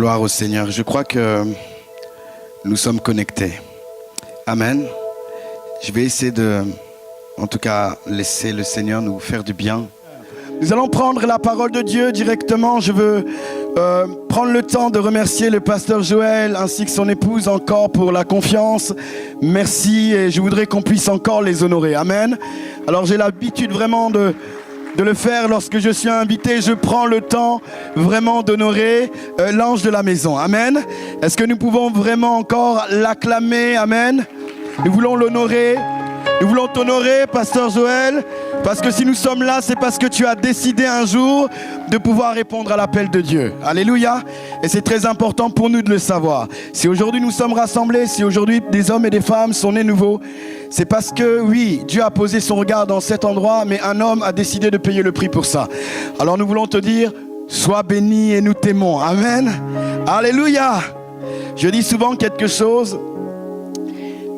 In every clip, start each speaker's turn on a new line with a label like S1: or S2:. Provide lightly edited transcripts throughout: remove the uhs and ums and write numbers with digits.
S1: Gloire au Seigneur. Je crois que nous sommes connectés. Amen. Je vais essayer de, en tout cas, laisser le Seigneur nous faire du bien. Nous allons prendre la parole de Dieu directement. Je veux prendre le temps de remercier le pasteur Joël ainsi que son épouse encore pour la confiance. Merci et je voudrais qu'on puisse encore les honorer. Amen. Alors j'ai l'habitude vraiment de le faire lorsque je suis invité. Je prends le temps vraiment d'honorer l'ange de la maison. Amen. Est-ce que nous pouvons vraiment encore l'acclamer? Amen. Nous voulons l'honorer. Nous voulons t'honorer, pasteur Joël, parce que si nous sommes là, c'est parce que tu as décidé un jour de pouvoir répondre à l'appel de Dieu. Alléluia. Et c'est très important pour nous de le savoir. Si aujourd'hui nous sommes rassemblés, si aujourd'hui des hommes et des femmes sont nés nouveaux, c'est parce que oui, Dieu a posé son regard dans cet endroit, mais un homme a décidé de payer le prix pour ça. Alors nous voulons te dire, sois béni et nous t'aimons. Amen. Alléluia. Je dis souvent quelque chose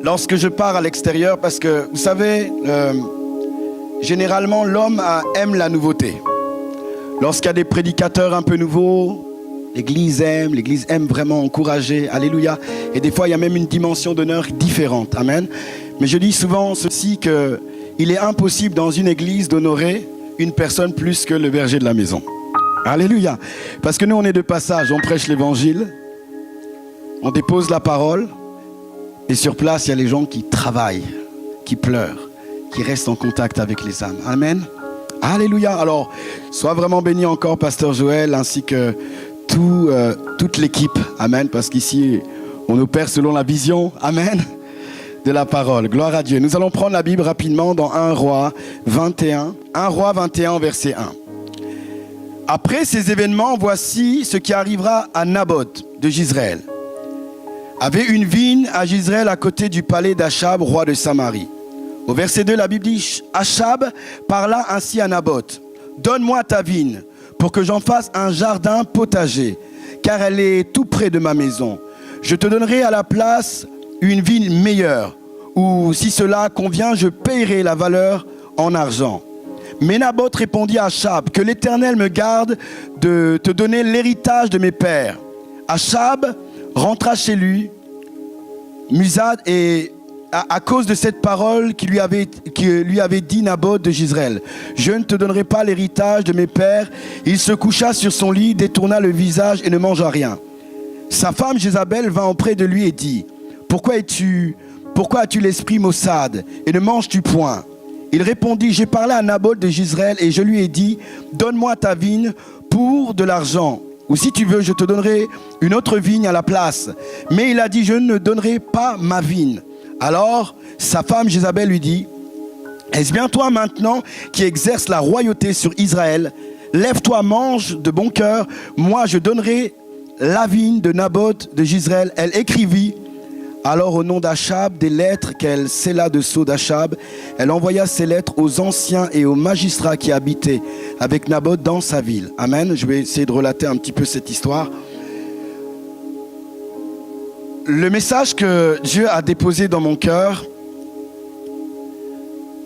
S1: lorsque je pars à l'extérieur, parce que, vous savez, généralement, l'homme aime la nouveauté. Lorsqu'il y a des prédicateurs un peu nouveaux, l'Église aime vraiment encourager. Alléluia. Et des fois, il y a même une dimension d'honneur différente. Amen. Mais je dis souvent ceci, qu'il est impossible dans une église d'honorer une personne plus que le berger de la maison. Alléluia. Parce que nous, on est de passage, on prêche l'évangile, on dépose la parole, et sur place, il y a les gens qui travaillent, qui pleurent, qui restent en contact avec les âmes. Amen. Alléluia. Alors, sois vraiment béni encore, pasteur Joël, ainsi que toute l'équipe. Amen. Parce qu'ici, on opère selon la vision. Amen. De la parole. Gloire à Dieu. Nous allons prendre la Bible rapidement dans 1 Roi 21. 1 Roi 21, verset 1. Après ces événements, voici ce qui arrivera à Naboth de Jezreel. Avait une vigne à Jezreel à côté du palais d'Achab, roi de Samarie. Au verset 2, la Bible dit, Achab parla ainsi à Naboth. Donne-moi ta vigne pour que j'en fasse un jardin potager, car elle est tout près de ma maison. Je te donnerai à la place une vigne meilleure, ou si cela convient, je payerai la valeur en argent. Mais Naboth répondit à Achab, que l'Éternel me garde de te donner l'héritage de mes pères. Achab rentra chez lui, Musad, et à cause de cette parole qui lui avait dit Naboth de Jezreel, je ne te donnerai pas l'héritage de mes pères, il se coucha sur son lit, détourna le visage et ne mangea rien. Sa femme Jézabel vint auprès de lui et dit, pourquoi as-tu l'esprit maussade et ne manges-tu point? Il répondit, j'ai parlé à Naboth de Jezreel et je lui ai dit, donne-moi ta vigne pour de l'argent. Ou si tu veux, je te donnerai une autre vigne à la place. Mais il a dit, je ne donnerai pas ma vigne. Alors, sa femme Jézabel lui dit, est-ce bien toi maintenant qui exerces la royauté sur Israël? Lève-toi, mange de bon cœur. Moi, je donnerai la vigne de Naboth de Jezreel. Elle écrivit alors au nom d'Achab des lettres qu'elle scella de sceau d'Achab. Elle envoya ces lettres aux anciens et aux magistrats qui habitaient avec Naboth dans sa ville. Amen. Je vais essayer de relater un petit peu cette histoire. Le message que Dieu a déposé dans mon cœur,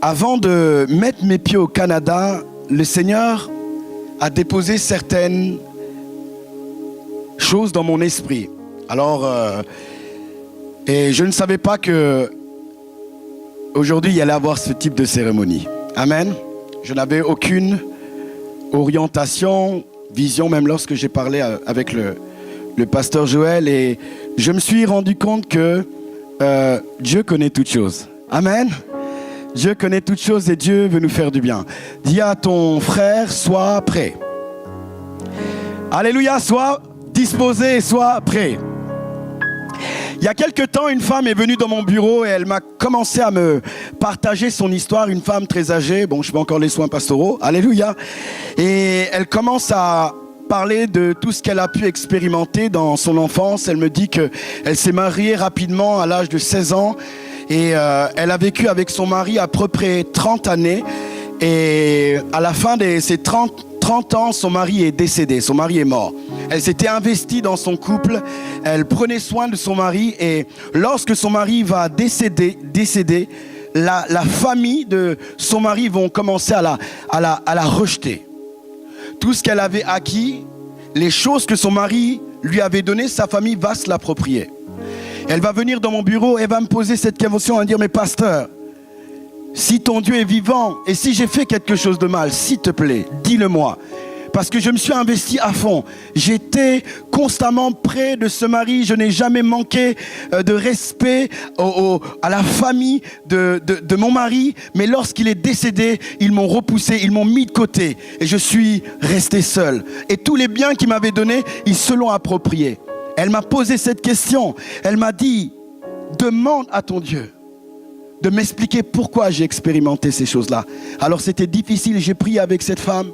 S1: avant de mettre mes pieds au Canada, le Seigneur a déposé certaines choses dans mon esprit. Alors, et je ne savais pas que aujourd'hui il y allait avoir ce type de cérémonie. Amen. Je n'avais aucune orientation, vision, même lorsque j'ai parlé avec le pasteur Joël, et je me suis rendu compte que Dieu connaît toutes choses. Amen. Dieu connaît toutes choses et Dieu veut nous faire du bien. Dis à ton frère, sois prêt. Alléluia, sois disposé et sois prêt. Il y a quelque temps, une femme est venue dans mon bureau et elle m'a commencé à me partager son histoire. Une femme très âgée, bon, je fais encore les soins pastoraux, alléluia. Et elle commence à parler de tout ce qu'elle a pu expérimenter dans son enfance. Elle me dit qu'elle s'est mariée rapidement à l'âge de 16 ans et elle a vécu avec son mari à peu près 30 années. Et à la fin de ces 30 ans, son mari est décédé, son mari est mort. Elle s'était investie dans son couple, elle prenait soin de son mari et lorsque son mari va décéder, la famille de son mari vont commencer à la rejeter. Tout ce qu'elle avait acquis, les choses que son mari lui avait donné, sa famille va se l'approprier. Elle va venir dans mon bureau, elle va me poser cette question, elle va dire, mais pasteur, si ton Dieu est vivant et si j'ai fait quelque chose de mal, s'il te plaît, dis-le-moi. Parce que je me suis investi à fond. J'étais constamment près de ce mari. Je n'ai jamais manqué de respect à la famille de mon mari. Mais lorsqu'il est décédé, ils m'ont repoussé, ils m'ont mis de côté. Et je suis resté seul. Et tous les biens qu'ils m'avaient donnés, ils se l'ont approprié. Elle m'a posé cette question. Elle m'a dit, demande à ton Dieu de m'expliquer pourquoi j'ai expérimenté ces choses-là. Alors c'était difficile. J'ai prié avec cette femme.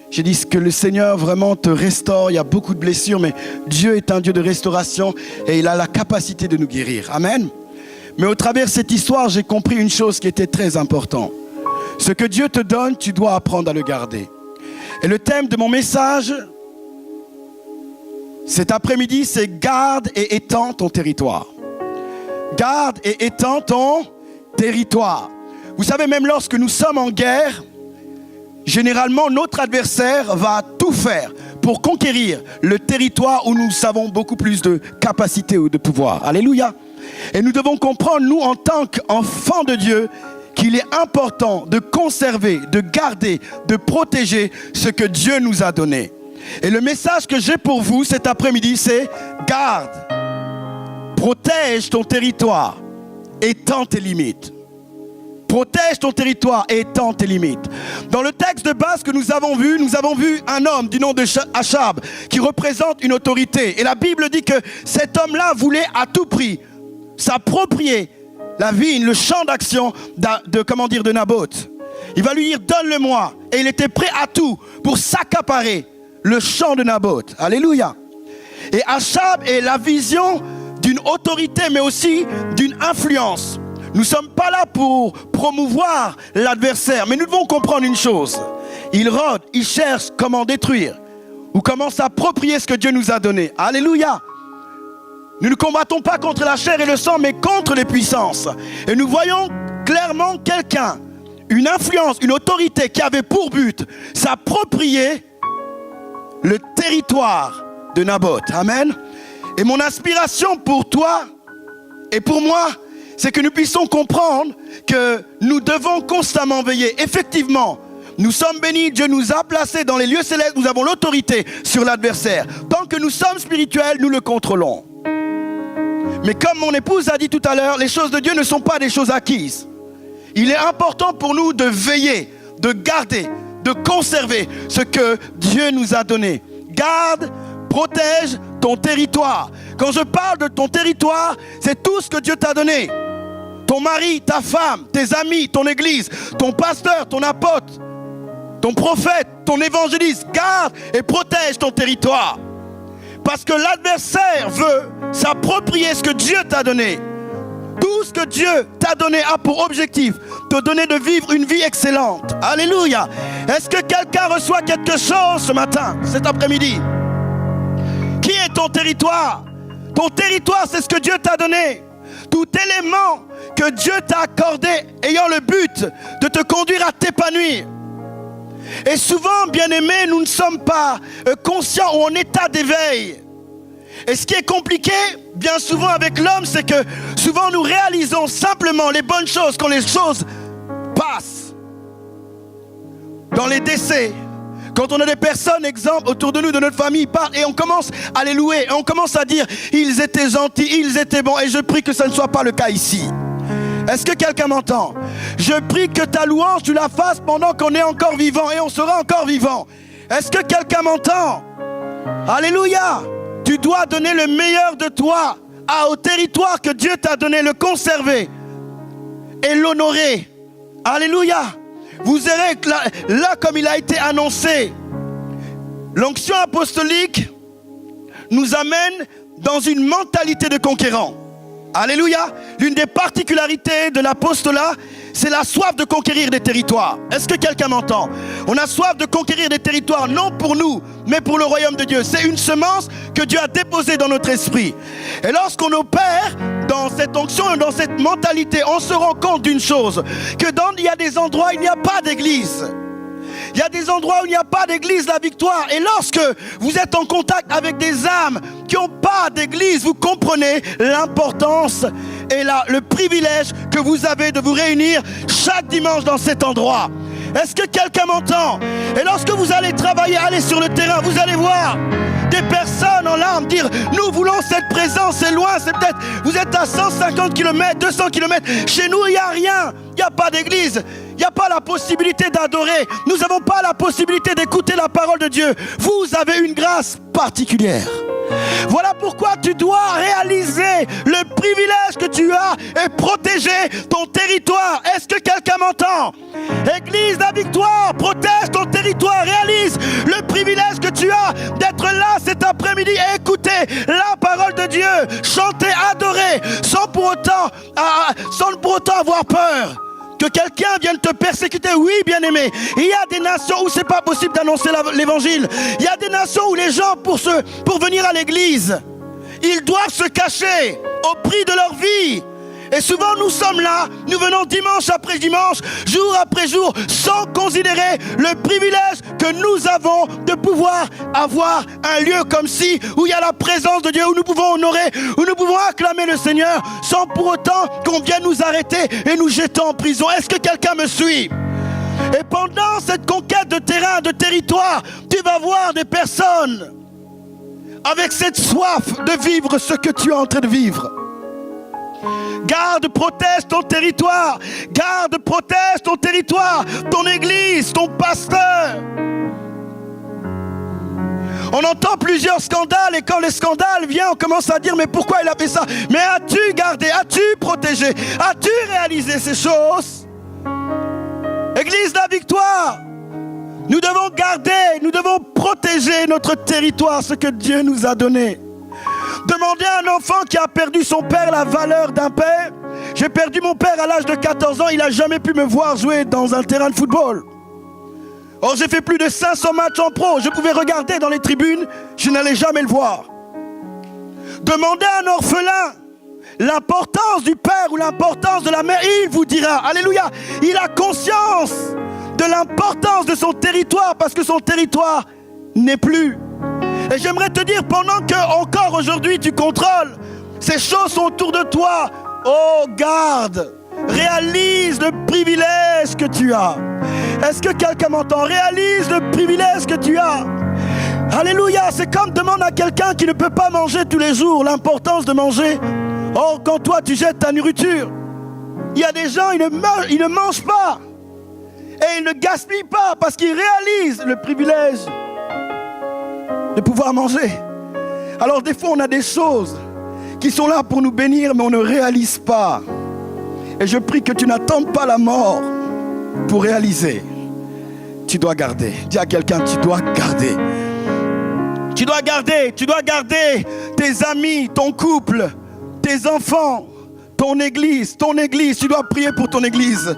S1: J'ai dit que le Seigneur vraiment te restaure. Il y a beaucoup de blessures, mais Dieu est un Dieu de restauration et il a la capacité de nous guérir. Amen. Mais au travers de cette histoire, j'ai compris une chose qui était très importante. Ce que Dieu te donne, tu dois apprendre à le garder. Et le thème de mon message, cet après-midi, c'est garde et étends ton territoire. Garde et étends ton territoire. Vous savez, même lorsque nous sommes en guerre, généralement, notre adversaire va tout faire pour conquérir le territoire où nous avons beaucoup plus de capacité ou de pouvoir. Alléluia. Et nous devons comprendre, nous, en tant qu'enfants de Dieu, qu'il est important de conserver, de garder, de protéger ce que Dieu nous a donné. Et le message que j'ai pour vous cet après-midi, c'est garde, protège ton territoire, étends tes limites. Protège ton territoire et étends tes limites. Dans le texte de base que nous avons vu un homme du nom de Achab qui représente une autorité. Et la Bible dit que cet homme-là voulait à tout prix s'approprier la vigne, le champ d'action de Naboth. Il va lui dire, donne-le-moi. Et il était prêt à tout pour s'accaparer le champ de Naboth. Alléluia. Et Achab est la vision d'une autorité, mais aussi d'une influence. Nous ne sommes pas là pour promouvoir l'adversaire, mais nous devons comprendre une chose. Il rôde, il cherche comment détruire ou comment s'approprier ce que Dieu nous a donné. Alléluia. Nous ne combattons pas contre la chair et le sang, mais contre les puissances. Et nous voyons clairement quelqu'un, une influence, une autorité qui avait pour but s'approprier le territoire de Naboth. Amen. Et mon aspiration pour toi et pour moi, c'est que nous puissions comprendre que nous devons constamment veiller. Effectivement, nous sommes bénis, Dieu nous a placés dans les lieux célestes, nous avons l'autorité sur l'adversaire. Tant que nous sommes spirituels, nous le contrôlons. Mais comme mon épouse a dit tout à l'heure, les choses de Dieu ne sont pas des choses acquises. Il est important pour nous de veiller, de garder, de conserver ce que Dieu nous a donné. Garde, protège ton territoire. Quand je parle de ton territoire, c'est tout ce que Dieu t'a donné. Ton mari, ta femme, tes amis, ton église, ton pasteur, ton apôtre, ton prophète, ton évangéliste. Garde et protège ton territoire. Parce que l'adversaire veut s'approprier ce que Dieu t'a donné. Tout ce que Dieu t'a donné a pour objectif de donner de vivre une vie excellente. Alléluia. Est-ce que quelqu'un reçoit quelque chose ce matin, cet après-midi? Qui est ton territoire? Ton territoire, c'est ce que Dieu t'a donné. Tout élément que Dieu t'a accordé ayant le but de te conduire à t'épanouir. Et souvent, bien-aimés, nous ne sommes pas conscients ou en état d'éveil. Et ce qui est compliqué, bien souvent avec l'homme, c'est que souvent nous réalisons simplement les bonnes choses quand les choses passent. Dans les décès, quand on a des personnes, exemple, autour de nous, de notre famille, ils partent et on commence à les louer. Et on commence à dire, ils étaient gentils, ils étaient bons. Et je prie que ça ne soit pas le cas ici. Est-ce que quelqu'un m'entend? Je prie que ta louange, tu la fasses pendant qu'on est encore vivant et on sera encore vivant. Est-ce que quelqu'un m'entend? Alléluia. Tu dois donner le meilleur de toi au territoire que Dieu t'a donné, le conserver et l'honorer. Alléluia. Vous verrez que là, comme il a été annoncé, l'onction apostolique nous amène dans une mentalité de conquérant. Alléluia. L'une des particularités de l'apostolat, c'est la soif de conquérir des territoires. Est-ce que quelqu'un m'entend? On a soif de conquérir des territoires, non pour nous, mais pour le royaume de Dieu. C'est une semence que Dieu a déposée dans notre esprit. Et lorsqu'on opère dans cette onction et dans cette mentalité, on se rend compte d'une chose, que il y a des endroits où il n'y a pas d'église. Il y a des endroits où il n'y a pas d'église La Victoire. Et lorsque vous êtes en contact avec des âmes qui n'ont pas d'église, vous comprenez l'importance et le privilège que vous avez de vous réunir chaque dimanche dans cet endroit. Est-ce que quelqu'un m'entend? Et lorsque vous allez travailler, aller sur le terrain, vous allez voir des personnes en larmes dire nous voulons cette présence, c'est loin, c'est peut-être, vous êtes à 150 km, 200 km, chez nous il n'y a rien, il n'y a pas d'église, il n'y a pas la possibilité d'adorer, nous n'avons pas la possibilité d'écouter la parole de Dieu. Vous avez une grâce particulière. Voilà pourquoi tu dois réaliser le privilège que tu as et protéger ton territoire. Est-ce que quelqu'un m'entend? Église La Victoire, protège ton territoire, réalise le privilège que tu as d'être là cet après-midi et écouter la parole de Dieu, chanter, adorer, sans pour autant avoir peur que quelqu'un vienne te persécuter. Oui, bien-aimé, il y a des nations où c'est pas possible d'annoncer l'évangile. Il y a des nations où les gens, pour venir à l'église, ils doivent se cacher au prix de leur vie. Et souvent nous sommes là, nous venons dimanche après dimanche, jour après jour, sans considérer le privilège que nous avons de pouvoir avoir un lieu comme ci, où il y a la présence de Dieu, où nous pouvons honorer, où nous pouvons acclamer le Seigneur, sans pour autant qu'on vienne nous arrêter et nous jeter en prison. Est-ce que quelqu'un me suit? Et pendant cette conquête de terrain, de territoire, tu vas voir des personnes avec cette soif de vivre ce que tu es en train de vivre. Garde, protège ton territoire. Garde, protège ton territoire, ton église, ton pasteur. On entend plusieurs scandales et quand les scandales viennent, on commence à dire mais pourquoi il a fait ça? Mais as-tu gardé, as-tu protégé, as-tu réalisé ces choses? Église La Victoire, nous devons garder, nous devons protéger notre territoire, ce que Dieu nous a donné. Demandez à un enfant qui a perdu son père la valeur d'un père. J'ai perdu mon père à l'âge de 14 ans, il n'a jamais pu me voir jouer dans un terrain de football. Or j'ai fait plus de 500 matchs en pro, je pouvais regarder dans les tribunes, je n'allais jamais le voir. Demandez à un orphelin l'importance du père ou l'importance de la mère, il vous dira, alléluia, il a conscience de l'importance de son territoire parce que son territoire n'est plus. Et j'aimerais te dire, pendant que encore aujourd'hui tu contrôles, ces choses sont autour de toi, oh garde, réalise le privilège que tu as. Est-ce que quelqu'un m'entend? Réalise le privilège que tu as. Alléluia, c'est comme demander à quelqu'un qui ne peut pas manger tous les jours l'importance de manger. Or quand toi tu jettes ta nourriture, il y a des gens, ils ne mangent pas. Et ils ne gaspillent pas parce qu'ils réalisent le privilège de pouvoir manger. Alors des fois on a des choses qui sont là pour nous bénir mais on ne réalise pas. Et je prie que tu n'attendes pas la mort pour réaliser. Tu dois garder. Dis à quelqu'un, tu dois garder. Tu dois garder, tu dois garder tes amis, ton couple, tes enfants, ton église, tu dois prier pour ton église.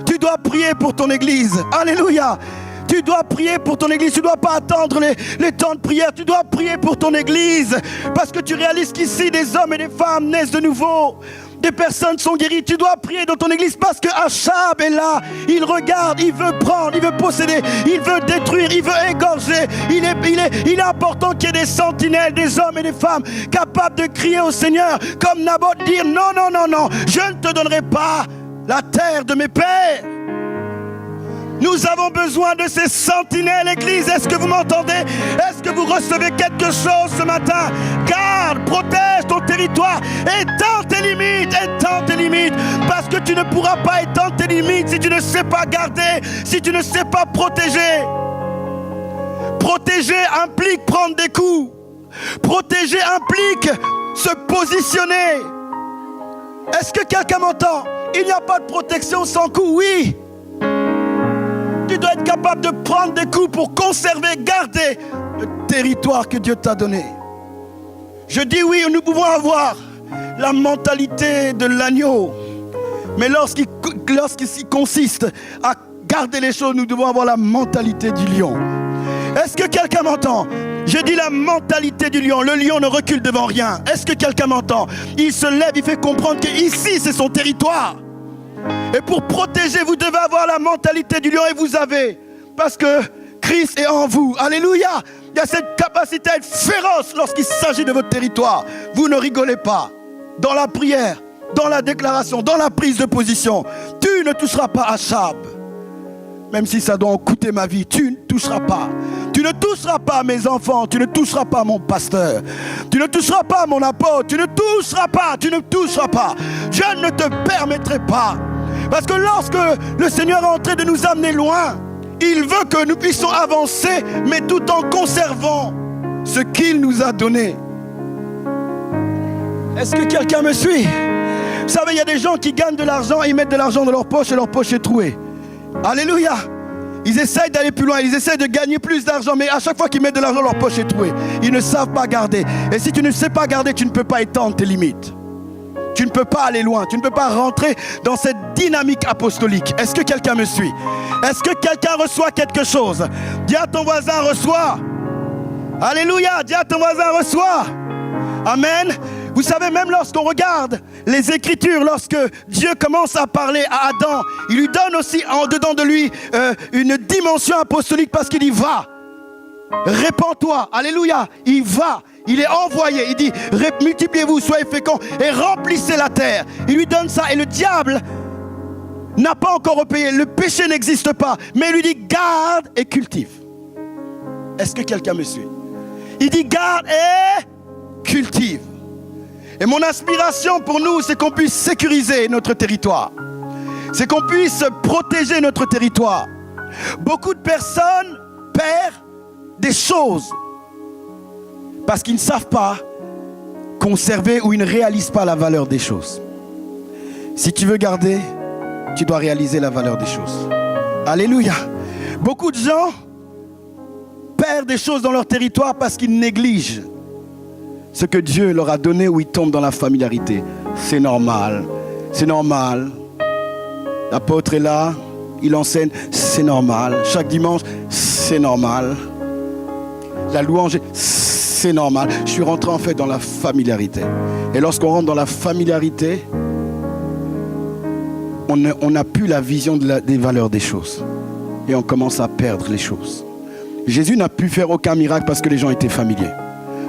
S1: Tu dois prier pour ton église. Alléluia. Tu dois prier pour ton église. Tu ne dois pas attendre les temps de prière. Tu dois prier pour ton église. Parce que tu réalises qu'ici, des hommes et des femmes naissent de nouveau. Des personnes sont guéries. Tu dois prier dans ton église parce que Achab est là. Il regarde, il veut prendre, il veut posséder, il veut détruire, il veut égorger. Il est important qu'il y ait des sentinelles, des hommes et des femmes capables de crier au Seigneur comme Naboth, dire non, non, non, non, je ne te donnerai pas la terre de mes pères. Nous avons besoin de ces sentinelles, Église. Est-ce que vous m'entendez? Est-ce que vous recevez quelque chose ce matin? Garde, protège ton territoire. Étends tes limites, parce que tu ne pourras pas étendre tes limites si tu ne sais pas garder, si tu ne sais pas protéger. Protéger implique prendre des coups. Protéger implique se positionner. Est-ce que quelqu'un m'entend? Il n'y a pas de protection sans coup, oui. Tu dois être capable de prendre des coups pour conserver, garder le territoire que Dieu t'a donné. Je dis oui, nous pouvons avoir la mentalité de l'agneau. Mais lorsqu'il consiste à garder les choses, nous devons avoir la mentalité du lion. Est-ce que quelqu'un m'entend? Je dis la mentalité du lion. Le lion ne recule devant rien. Est-ce que quelqu'un m'entend? Il se lève, il fait comprendre qu'ici, c'est son territoire. Et pour protéger, vous devez avoir la mentalité du lion. Et vous avez Parce que Christ est en vous. Alléluia. Il y a cette capacité à être féroce lorsqu'il s'agit de votre territoire. Vous ne rigolez pas. Dans la prière, dans la déclaration, dans la prise de position, tu ne toucheras pas à Achab. Même si ça doit en coûter ma vie, tu ne toucheras pas. Tu ne toucheras pas à mes enfants, tu ne toucheras pas à mon pasteur. Tu ne toucheras pas à mon apôtre, tu ne toucheras pas. Je ne te permettrai pas. Parce que lorsque le Seigneur est en train de nous amener loin, il veut que nous puissions avancer, mais tout en conservant ce qu'il nous a donné. Est-ce que quelqu'un me suit? Vous savez, il y a des gens qui gagnent de l'argent, ils mettent de l'argent dans leur poche et leur poche est trouée. Alléluia. Ils essayent d'aller plus loin, ils essayent de gagner plus d'argent, mais à chaque fois qu'ils mettent de l'argent, leur poche est trouée. Ils ne savent pas garder. Et si tu ne sais pas garder, tu ne peux pas étendre tes limites. Tu ne peux pas aller loin, tu ne peux pas rentrer dans cette dynamique apostolique. Est-ce que quelqu'un me suit? Est-ce que quelqu'un reçoit quelque chose? Dis à ton voisin, reçois. Alléluia, dis à ton voisin, reçois. Amen. Vous savez, même lorsqu'on regarde les Écritures, lorsque Dieu commence à parler à Adam, il lui donne aussi en dedans de lui une dimension apostolique parce qu'il y va. Répands-toi, alléluia, il va, il est envoyé, il dit multipliez-vous, soyez féconds et remplissez la terre. Il lui donne ça et le diable n'a pas encore repayé, le péché n'existe pas, mais il lui dit garde et cultive. Est-ce que quelqu'un me suit? Il dit garde et cultive. Et mon aspiration pour nous, c'est qu'on puisse sécuriser notre territoire. C'est qu'on puisse protéger notre territoire. Beaucoup de personnes perdent des choses parce qu'ils ne savent pas conserver ou ils ne réalisent pas la valeur des choses. Si tu veux garder, tu dois réaliser la valeur des choses. Alléluia. Beaucoup de gens perdent des choses dans leur territoire parce qu'ils négligent ce que Dieu leur a donné ou ils tombent dans la familiarité. C'est normal. C'est normal. L'apôtre est là, il enseigne, c'est normal. Chaque dimanche, c'est normal. La louange, c'est normal. Je suis rentré en fait dans la familiarité. Et lorsqu'on rentre dans la familiarité, on n'a plus la vision des valeurs des choses. Et on commence à perdre les choses. Jésus n'a pu faire aucun miracle parce que les gens étaient familiers.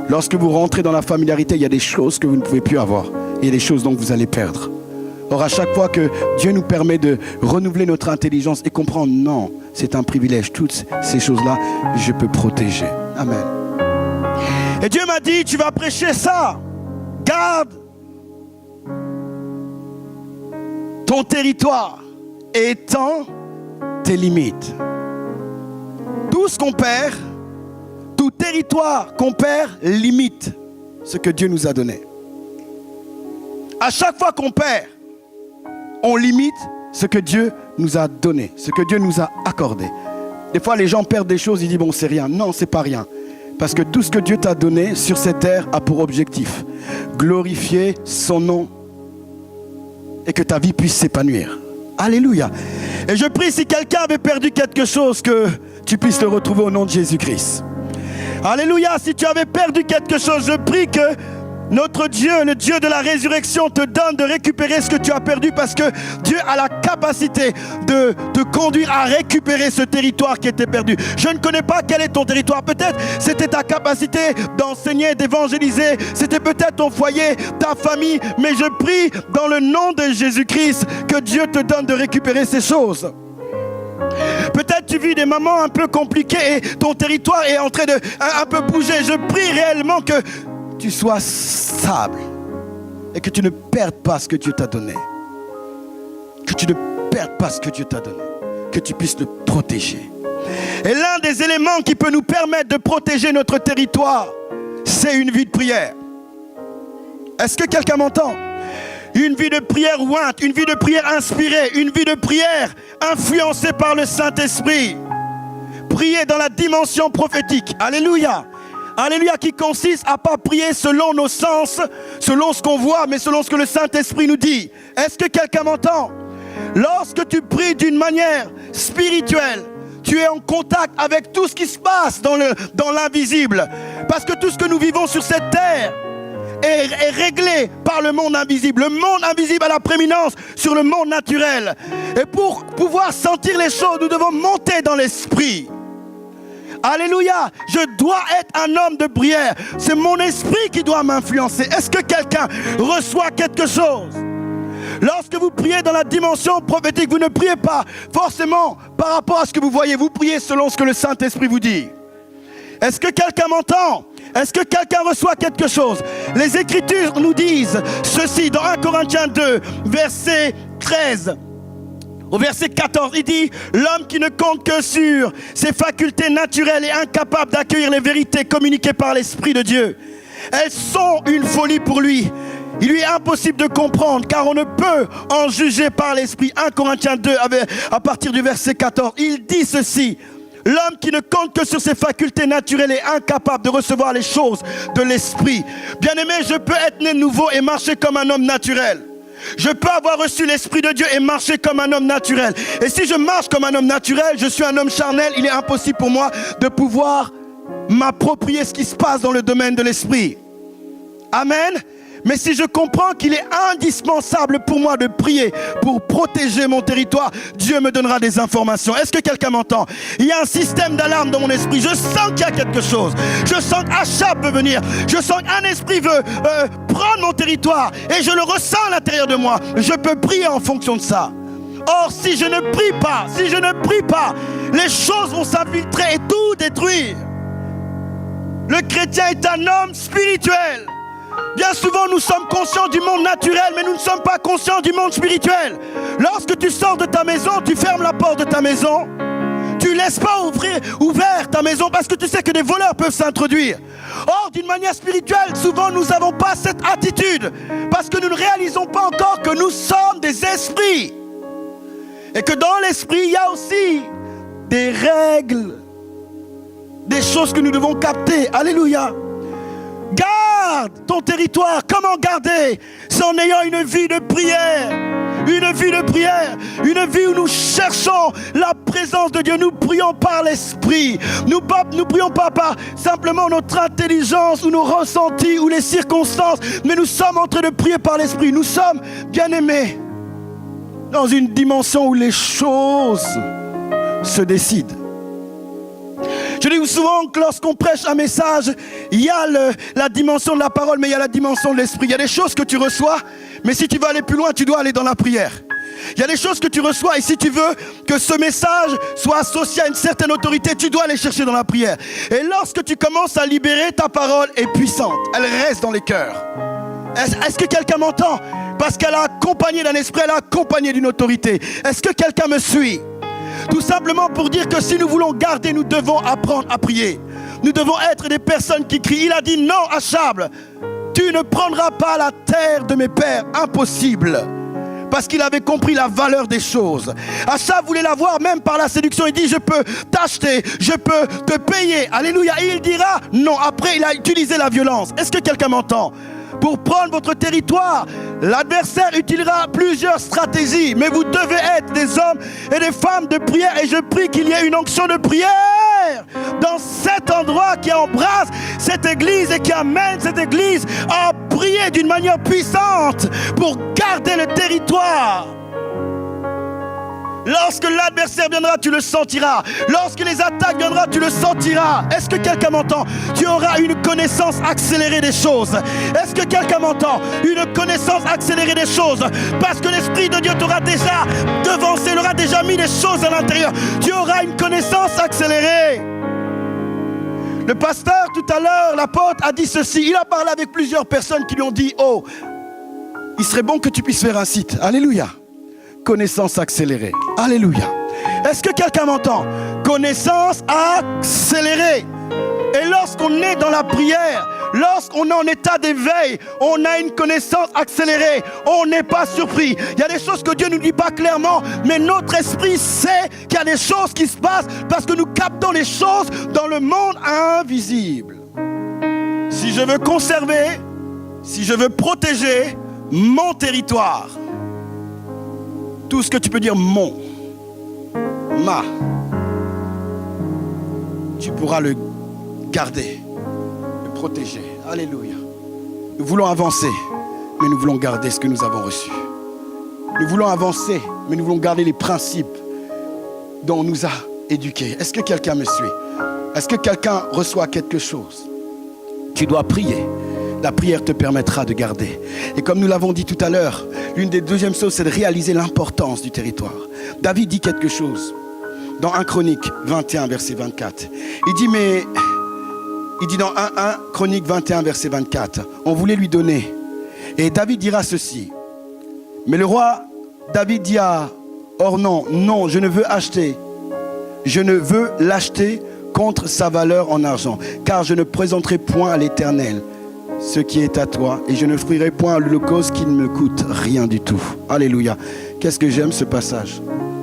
S1: Lorsque vous rentrez dans la familiarité, il y a des choses que vous ne pouvez plus avoir. Et il y a des choses dont vous allez perdre. Or, à chaque fois que Dieu nous permet de renouveler notre intelligence et comprendre, non, c'est un privilège. Toutes ces choses-là, je peux protéger. Amen. Et Dieu m'a dit, tu vas prêcher ça. Garde ton territoire et étends tes limites. Tout ce qu'on perd, tout territoire qu'on perd limite ce que Dieu nous a donné. À chaque fois qu'on perd, on limite ce que Dieu nous a donné, ce que Dieu nous a accordé. Des fois, les gens perdent des choses, ils disent, bon, c'est rien. Non, c'est pas rien. Parce que tout ce que Dieu t'a donné sur cette terre a pour objectif glorifier son nom et que ta vie puisse s'épanouir. Alléluia. Et je prie, si quelqu'un avait perdu quelque chose, que tu puisses le retrouver au nom de Jésus-Christ. Alléluia. Si tu avais perdu quelque chose, je prie que notre Dieu, le Dieu de la résurrection, te donne de récupérer ce que tu as perdu, parce que Dieu a la capacité de te conduire à récupérer ce territoire qui était perdu. Je ne connais pas quel est ton territoire. Peut-être c'était ta capacité d'enseigner, d'évangéliser. C'était peut-être ton foyer, ta famille. Mais je prie dans le nom de Jésus-Christ que Dieu te donne de récupérer ces choses. Peut-être tu vis des moments un peu compliqués et ton territoire est en train de un peu bouger. Je prie réellement que tu sois stable et que tu ne perdes pas ce que Dieu t'a donné. Que tu ne perdes pas ce que Dieu t'a donné. Que tu puisses le protéger. Et l'un des éléments qui peut nous permettre de protéger notre territoire, c'est une vie de prière. Est-ce que quelqu'un m'entend? Une vie de prière ointe, une vie de prière inspirée, une vie de prière influencée par le Saint-Esprit. Prier dans la dimension prophétique. Alléluia. Alléluia, qui consiste à ne pas prier selon nos sens, selon ce qu'on voit, mais selon ce que le Saint-Esprit nous dit. Est-ce que quelqu'un m'entend? Lorsque tu pries d'une manière spirituelle, tu es en contact avec tout ce qui se passe dans l'invisible. Parce que tout ce que nous vivons sur cette terre est réglé par le monde invisible. Le monde invisible a la prééminence sur le monde naturel. Et pour pouvoir sentir les choses, nous devons monter dans l'esprit. Alléluia, je dois être un homme de prière. C'est mon esprit qui doit m'influencer. Est-ce que quelqu'un reçoit quelque chose? Lorsque vous priez dans la dimension prophétique, vous ne priez pas forcément par rapport à ce que vous voyez. Vous priez selon ce que le Saint-Esprit vous dit. Est-ce que quelqu'un m'entend? Est-ce que quelqu'un reçoit quelque chose? Les Écritures nous disent ceci dans 1 Corinthiens 2, verset 13. Au verset 14, il dit « L'homme qui ne compte que sur ses facultés naturelles est incapable d'accueillir les vérités communiquées par l'Esprit de Dieu. Elles sont une folie pour lui. Il lui est impossible de comprendre, car on ne peut en juger par l'Esprit. » 1 Corinthiens 2, à partir du verset 14, il dit ceci « L'homme qui ne compte que sur ses facultés naturelles est incapable de recevoir les choses de l'Esprit. » Bien-aimé, je peux être né nouveau et marcher comme un homme naturel. Je peux avoir reçu l'Esprit de Dieu et marcher comme un homme naturel. Et si je marche comme un homme naturel, je suis un homme charnel, il est impossible pour moi de pouvoir m'approprier ce qui se passe dans le domaine de l'Esprit. Amen. Mais si je comprends qu'il est indispensable pour moi de prier pour protéger mon territoire, Dieu me donnera des informations. Est-ce que quelqu'un m'entend? Il y a un système d'alarme dans mon esprit. Je sens qu'il y a quelque chose. Je sens qu'Achab peut venir. Je sens qu'un esprit veut prendre mon territoire. Et je le ressens à l'intérieur de moi. Je peux prier en fonction de ça. Or, si je ne prie pas, les choses vont s'infiltrer et tout détruire. Le chrétien est un homme spirituel. Bien souvent, nous sommes conscients du monde naturel, mais nous ne sommes pas conscients du monde spirituel. Lorsque tu sors de ta maison, tu fermes la porte de ta maison. Tu ne laisses pas ouvert ta maison parce que tu sais que des voleurs peuvent s'introduire. Or, d'une manière spirituelle, souvent, nous n'avons pas cette attitude parce que nous ne réalisons pas encore que nous sommes des esprits. Et que dans l'esprit, il y a aussi des règles, des choses que nous devons capter. Alléluia. Garde ton territoire. Comment garder? C'est en ayant une vie de prière. Une vie de prière. Une vie où nous cherchons la présence de Dieu. Nous prions par l'esprit. Nous prions pas par simplement notre intelligence ou nos ressentis ou les circonstances. Mais nous sommes en train de prier par l'esprit. Nous sommes, bien-aimés, dans une dimension où les choses se décident. Je dis souvent que lorsqu'on prêche un message, il y a la dimension de la parole, mais il y a la dimension de l'esprit. Il y a des choses que tu reçois, mais si tu veux aller plus loin, tu dois aller dans la prière. Il y a des choses que tu reçois et si tu veux que ce message soit associé à une certaine autorité, tu dois aller chercher dans la prière. Et lorsque tu commences à libérer, ta parole est puissante. Elle reste dans les cœurs. Est-ce que quelqu'un m'entend? Parce qu'elle a accompagné d'un esprit, elle a accompagné d'une autorité. Est-ce que quelqu'un me suit? Tout simplement pour dire que si nous voulons garder, nous devons apprendre à prier. Nous devons être des personnes qui crient. Il a dit non, Achab, tu ne prendras pas la terre de mes pères. Impossible. Parce qu'il avait compris la valeur des choses. Achab voulait l'avoir même par la séduction. Il dit, je peux t'acheter, je peux te payer. Alléluia. Et il dira non. Après, il a utilisé la violence. Est-ce que quelqu'un m'entend? Pour prendre votre territoire, l'adversaire utilisera plusieurs stratégies. Mais vous devez être des hommes et des femmes de prière. Et je prie qu'il y ait une onction de prière dans cet endroit qui embrasse cette église et qui amène cette église à prier d'une manière puissante pour garder le territoire. Lorsque l'adversaire viendra, tu le sentiras. Lorsque les attaques viendront, tu le sentiras. Est-ce que quelqu'un m'entend? Tu auras une connaissance accélérée des choses. Est-ce que quelqu'un m'entend? Une connaissance accélérée des choses. Parce que l'Esprit de Dieu t'aura déjà devancé, il aura déjà mis des choses à l'intérieur. Tu auras une connaissance accélérée. Le pasteur, tout à l'heure, l'apôtre, a dit ceci. Il a parlé avec plusieurs personnes qui lui ont dit, oh, il serait bon que tu puisses faire un site. Alléluia. Connaissance accélérée. Alléluia. Est-ce que quelqu'un m'entend? Connaissance accélérée. Et lorsqu'on est dans la prière, lorsqu'on est en état d'éveil, on a une connaissance accélérée. On n'est pas surpris. Il y a des choses que Dieu ne nous dit pas clairement, mais notre esprit sait qu'il y a des choses qui se passent parce que nous captons les choses dans le monde invisible. Si je veux conserver, si je veux protéger mon territoire, tout ce que tu peux dire mon, ma, tu pourras le garder, le protéger. Alléluia. Nous voulons avancer, mais nous voulons garder ce que nous avons reçu. Nous voulons avancer, mais nous voulons garder les principes dont on nous a éduqués. Est-ce que quelqu'un me suit? Est-ce que quelqu'un reçoit quelque chose? Tu dois prier. La prière te permettra de garder. Et comme nous l'avons dit tout à l'heure, l'une des deuxièmes choses, c'est de réaliser l'importance du territoire. David dit quelque chose dans 1 Chronique 21, verset 24. Il dit dans 1 Chronique 21, verset 24, on voulait lui donner. Et David dira ceci. Mais le roi David dit à Ornan, non, je ne veux acheter. Je ne veux l'acheter contre sa valeur en argent, car je ne présenterai point à l'Éternel ce qui est à toi, et je ne ferai point à l'holocauste qui ne me coûte rien du tout. Alléluia. Qu'est-ce que j'aime ce passage.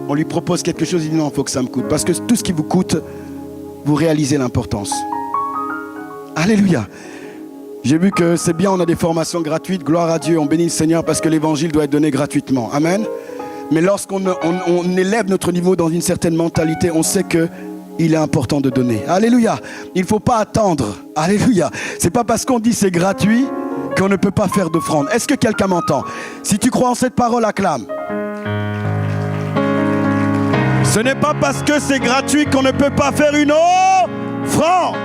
S1: On lui propose quelque chose, il dit non, il faut que ça me coûte, parce que tout ce qui vous coûte, vous réalisez l'importance. Alléluia. J'ai vu que c'est bien, on a des formations gratuites, gloire à Dieu, on bénit le Seigneur parce que l'évangile doit être donné gratuitement. Amen. Mais lorsqu'on élève notre niveau dans une certaine mentalité, on sait qu'il est important de donner. Alléluia. Il ne faut pas attendre. Alléluia. Ce n'est pas parce qu'on dit c'est gratuit qu'on ne peut pas faire d'offrande. Est-ce que quelqu'un m'entend? Si tu crois en cette parole, acclame. Ce n'est pas parce que c'est gratuit qu'on ne peut pas faire une offrande.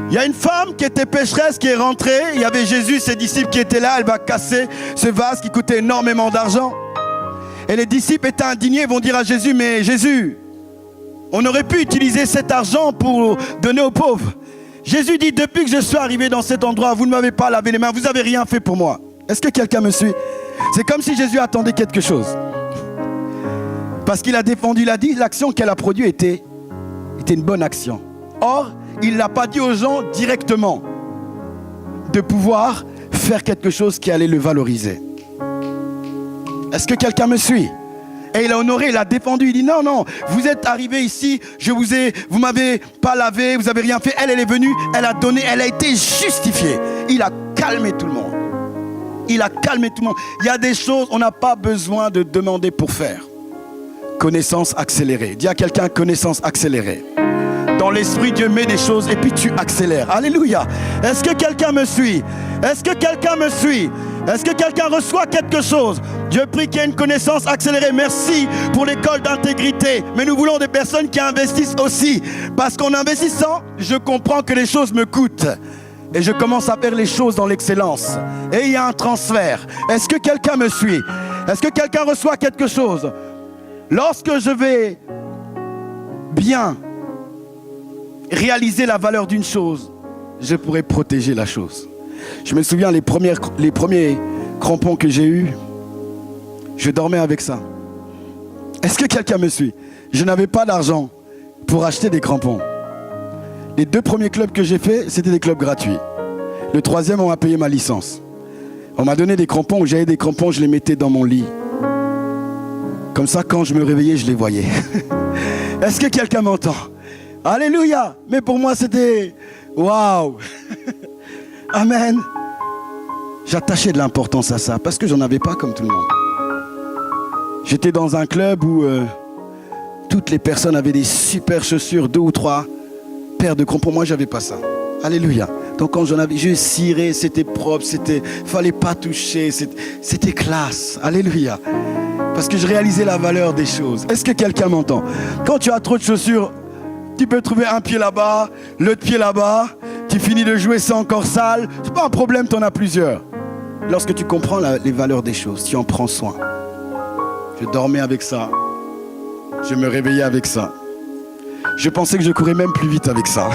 S1: Il y a une femme qui était pécheresse qui est rentrée. Il y avait Jésus, ses disciples qui étaient là. Elle va casser ce vase qui coûtait énormément d'argent. Et les disciples étaient indignés, vont dire à Jésus, mais Jésus, on aurait pu utiliser cet argent pour donner aux pauvres. Jésus dit, depuis que je suis arrivé dans cet endroit, vous ne m'avez pas lavé les mains, vous n'avez rien fait pour moi. Est-ce que quelqu'un me suit? C'est comme si Jésus attendait quelque chose. Parce qu'il a défendu, il a dit, l'action qu'elle a produite était une bonne action. Or, il ne l'a pas dit aux gens directement de pouvoir faire quelque chose qui allait le valoriser. Est-ce que quelqu'un me suit? Et il a honoré, il a défendu, il dit non, non, vous êtes arrivé ici, vous m'avez pas lavé, vous n'avez rien fait. Elle est venue, elle a donné, elle a été justifiée. Il a calmé tout le monde. Il a calmé tout le monde. Il y a des choses, on n'a pas besoin de demander pour faire. Connaissance accélérée. Dis à quelqu'un, connaissance accélérée. Dans l'esprit, Dieu met des choses et puis tu accélères. Alléluia. Est-ce que quelqu'un me suit? Est-ce que quelqu'un me suit? Est-ce que quelqu'un reçoit quelque chose? Dieu prie qu'il y ait une connaissance accélérée. Merci pour l'école d'intégrité. Mais nous voulons des personnes qui investissent aussi. Parce qu'en investissant, je comprends que les choses me coûtent. Et je commence à faire les choses dans l'excellence. Et il y a un transfert. Est-ce que quelqu'un me suit? Est-ce que quelqu'un reçoit quelque chose? Lorsque je vais bien réaliser la valeur d'une chose, je pourrais protéger la chose. Je me souviens les premiers crampons que j'ai eus, je dormais avec ça. Est-ce que quelqu'un me suit? Je n'avais pas d'argent pour acheter des crampons. Les 2 premiers clubs que j'ai faits, c'était des clubs gratuits. Le 3e, on m'a payé ma licence. On m'a donné des crampons, j'avais des crampons, je les mettais dans mon lit. Comme ça, quand je me réveillais, je les voyais. Est-ce que quelqu'un m'entend? Alléluia. Mais pour moi, c'était waouh. Amen. J'attachais de l'importance à ça parce que j'en avais pas comme tout le monde. J'étais dans un club où toutes les personnes avaient des super chaussures, 2 ou 3 paires de crampons. Moi, j'avais pas ça. Alléluia. Donc quand j'en avais, je cirais, c'était propre, fallait pas toucher, c'était classe. Alléluia. Parce que je réalisais la valeur des choses. Est-ce que quelqu'un m'entend? Quand tu as trop de chaussures, tu peux trouver un pied là-bas, l'autre pied là-bas, tu finis de jouer, c'est encore sale. C'est pas un problème, tu en as plusieurs. Lorsque tu comprends les valeurs des choses, tu en prends soin. Je dormais avec ça. Je me réveillais avec ça. Je pensais que je courais même plus vite avec ça.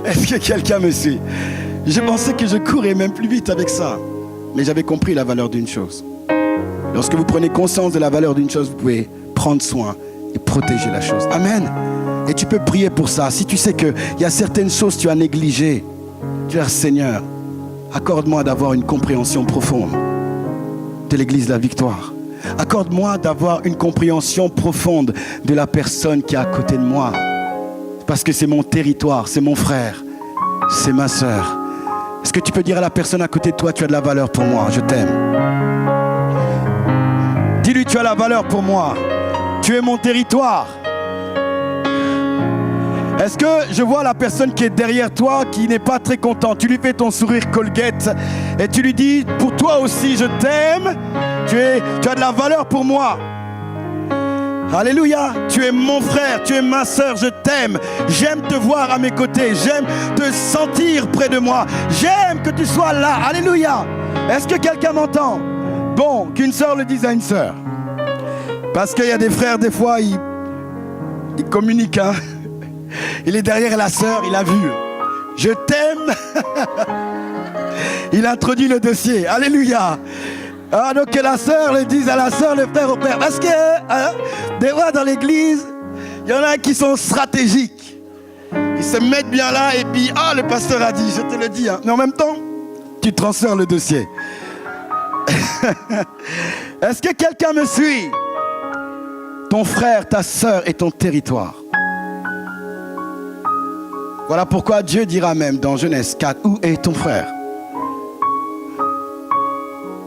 S1: Est-ce que quelqu'un me suit? Je pensais que je courais même plus vite avec ça. Mais j'avais compris la valeur d'une chose. Lorsque vous prenez conscience de la valeur d'une chose, vous pouvez prendre soin et protéger la chose. Amen. Et tu peux prier pour ça. Si tu sais qu'il y a certaines choses que tu as négligées, tu dis, Seigneur, accorde-moi d'avoir une compréhension profonde de l'Église de la Victoire. Accorde-moi d'avoir une compréhension profonde de la personne qui est à côté de moi. Parce que c'est mon territoire, c'est mon frère, c'est ma sœur. Est-ce que tu peux dire à la personne à côté de toi, tu as de la valeur pour moi, je t'aime. Dis-lui, tu as la valeur pour moi. Tu es mon territoire. Est-ce que je vois la personne qui est derrière toi, qui n'est pas très contente? Tu lui fais ton sourire Colgate et tu lui dis, pour toi aussi, je t'aime. Tu as de la valeur pour moi. Alléluia. Tu es mon frère, tu es ma sœur, je t'aime. J'aime te voir à mes côtés. J'aime te sentir près de moi. J'aime que tu sois là. Alléluia. Est-ce que quelqu'un m'entend? Bon, qu'une sœur le dise à une sœur. Parce qu'il y a des frères, des fois, ils communiquent, hein. Il est derrière la sœur, il a vu. Je t'aime. Il introduit le dossier. Alléluia. Ah, donc que la sœur le dise à la sœur, le frère au frère. Parce que des fois dans l'église, il y en a qui sont stratégiques. Ils se mettent bien là et puis, le pasteur a dit, je te le dis. Hein. Mais en même temps, tu transfères le dossier. Est-ce que quelqu'un me suit? Ton frère, ta sœur et ton territoire. Voilà pourquoi Dieu dira même dans Genèse 4, où est ton frère?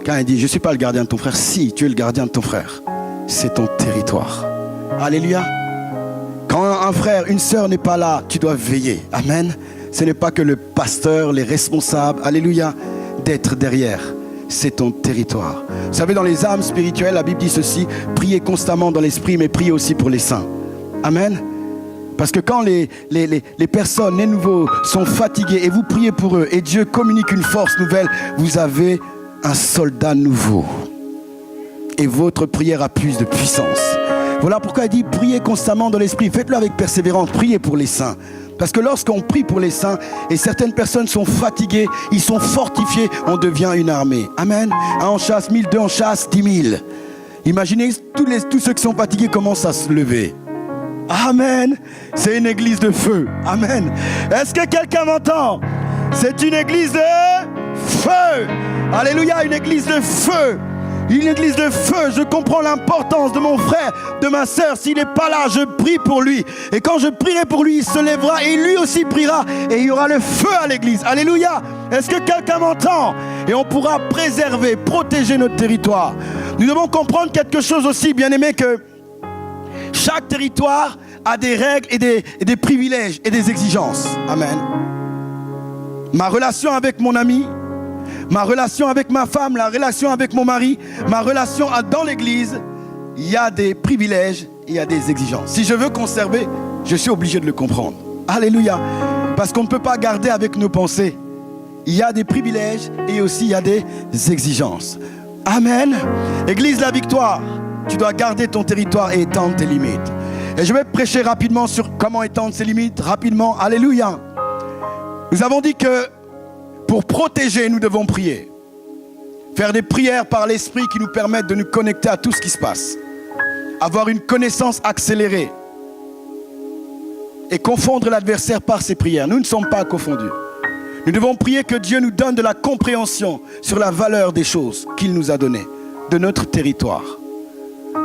S1: Quand il dit, je ne suis pas le gardien de ton frère, si tu es le gardien de ton frère, c'est ton territoire. Alléluia. Quand un frère, une sœur n'est pas là, tu dois veiller. Amen. Ce n'est pas que le pasteur, les responsables, alléluia, d'être derrière. C'est ton territoire. Vous savez, dans les âmes spirituelles, la Bible dit ceci, priez constamment dans l'esprit, mais priez aussi pour les saints. Amen. Parce que quand les personnes, les nouveaux, sont fatigués et vous priez pour eux et Dieu communique une force nouvelle, vous avez un soldat nouveau. Et votre prière a plus de puissance. Voilà pourquoi il dit priez constamment dans l'esprit. Faites-le avec persévérance, priez pour les saints. Parce que lorsqu'on prie pour les saints et certaines personnes sont fatiguées, ils sont fortifiés, on devient une armée. Amen. Un en chasse 1000, deux en chasse 10 000. Imaginez, tous ceux qui sont fatigués commencent à se lever. Amen. C'est une église de feu. Amen. Est-ce que quelqu'un m'entend? C'est une église de feu. Alléluia, une église de feu. Une église de feu. Je comprends l'importance de mon frère, de ma sœur. S'il n'est pas là, je prie pour lui. Et quand je prierai pour lui, il se lèvera et lui aussi priera. Et il y aura le feu à l'église. Alléluia. Est-ce que quelqu'un m'entend? Et on pourra préserver, protéger notre territoire. Nous devons comprendre quelque chose aussi, bien aimé, que chaque territoire a des règles et des privilèges et des exigences. Amen. Ma relation avec mon ami, ma relation avec ma femme, la relation avec mon mari, ma relation dans l'église, il y a des privilèges et il y a des exigences. Si je veux conserver, je suis obligé de le comprendre. Alléluia. Parce qu'on ne peut pas garder avec nos pensées. Il y a des privilèges et aussi il y a des exigences. Amen. Église La Victoire, tu dois garder ton territoire et étendre tes limites. Et je vais prêcher rapidement sur comment étendre ses limites. Rapidement. Alléluia. Nous avons dit que pour protéger, nous devons prier. Faire des prières par l'Esprit qui nous permettent de nous connecter à tout ce qui se passe. Avoir une connaissance accélérée. Et confondre l'adversaire par ses prières. Nous ne sommes pas confondus. Nous devons prier que Dieu nous donne de la compréhension sur la valeur des choses qu'il nous a données, de notre territoire.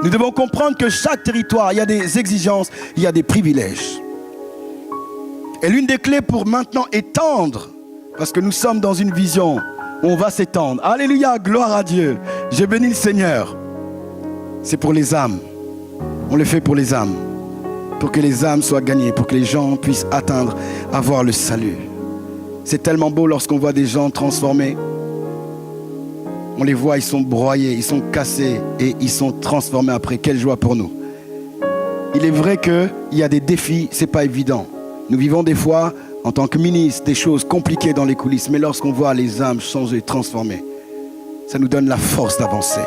S1: Nous devons comprendre que chaque territoire, il y a des exigences, il y a des privilèges. Et l'une des clés pour maintenant étendre, parce que nous sommes dans une vision où on va s'étendre. Alléluia, gloire à Dieu. Je bénis le Seigneur. C'est pour les âmes. On le fait pour les âmes. Pour que les âmes soient gagnées, pour que les gens puissent atteindre, avoir le salut. C'est tellement beau lorsqu'on voit des gens transformés. On les voit, ils sont broyés, ils sont cassés et ils sont transformés après. Quelle joie pour nous. Il est vrai qu'il y a des défis, ce n'est pas évident. Nous vivons des fois, en tant que ministre, des choses compliquées dans les coulisses. Mais lorsqu'on voit les âmes changer, transformer, ça nous donne la force d'avancer.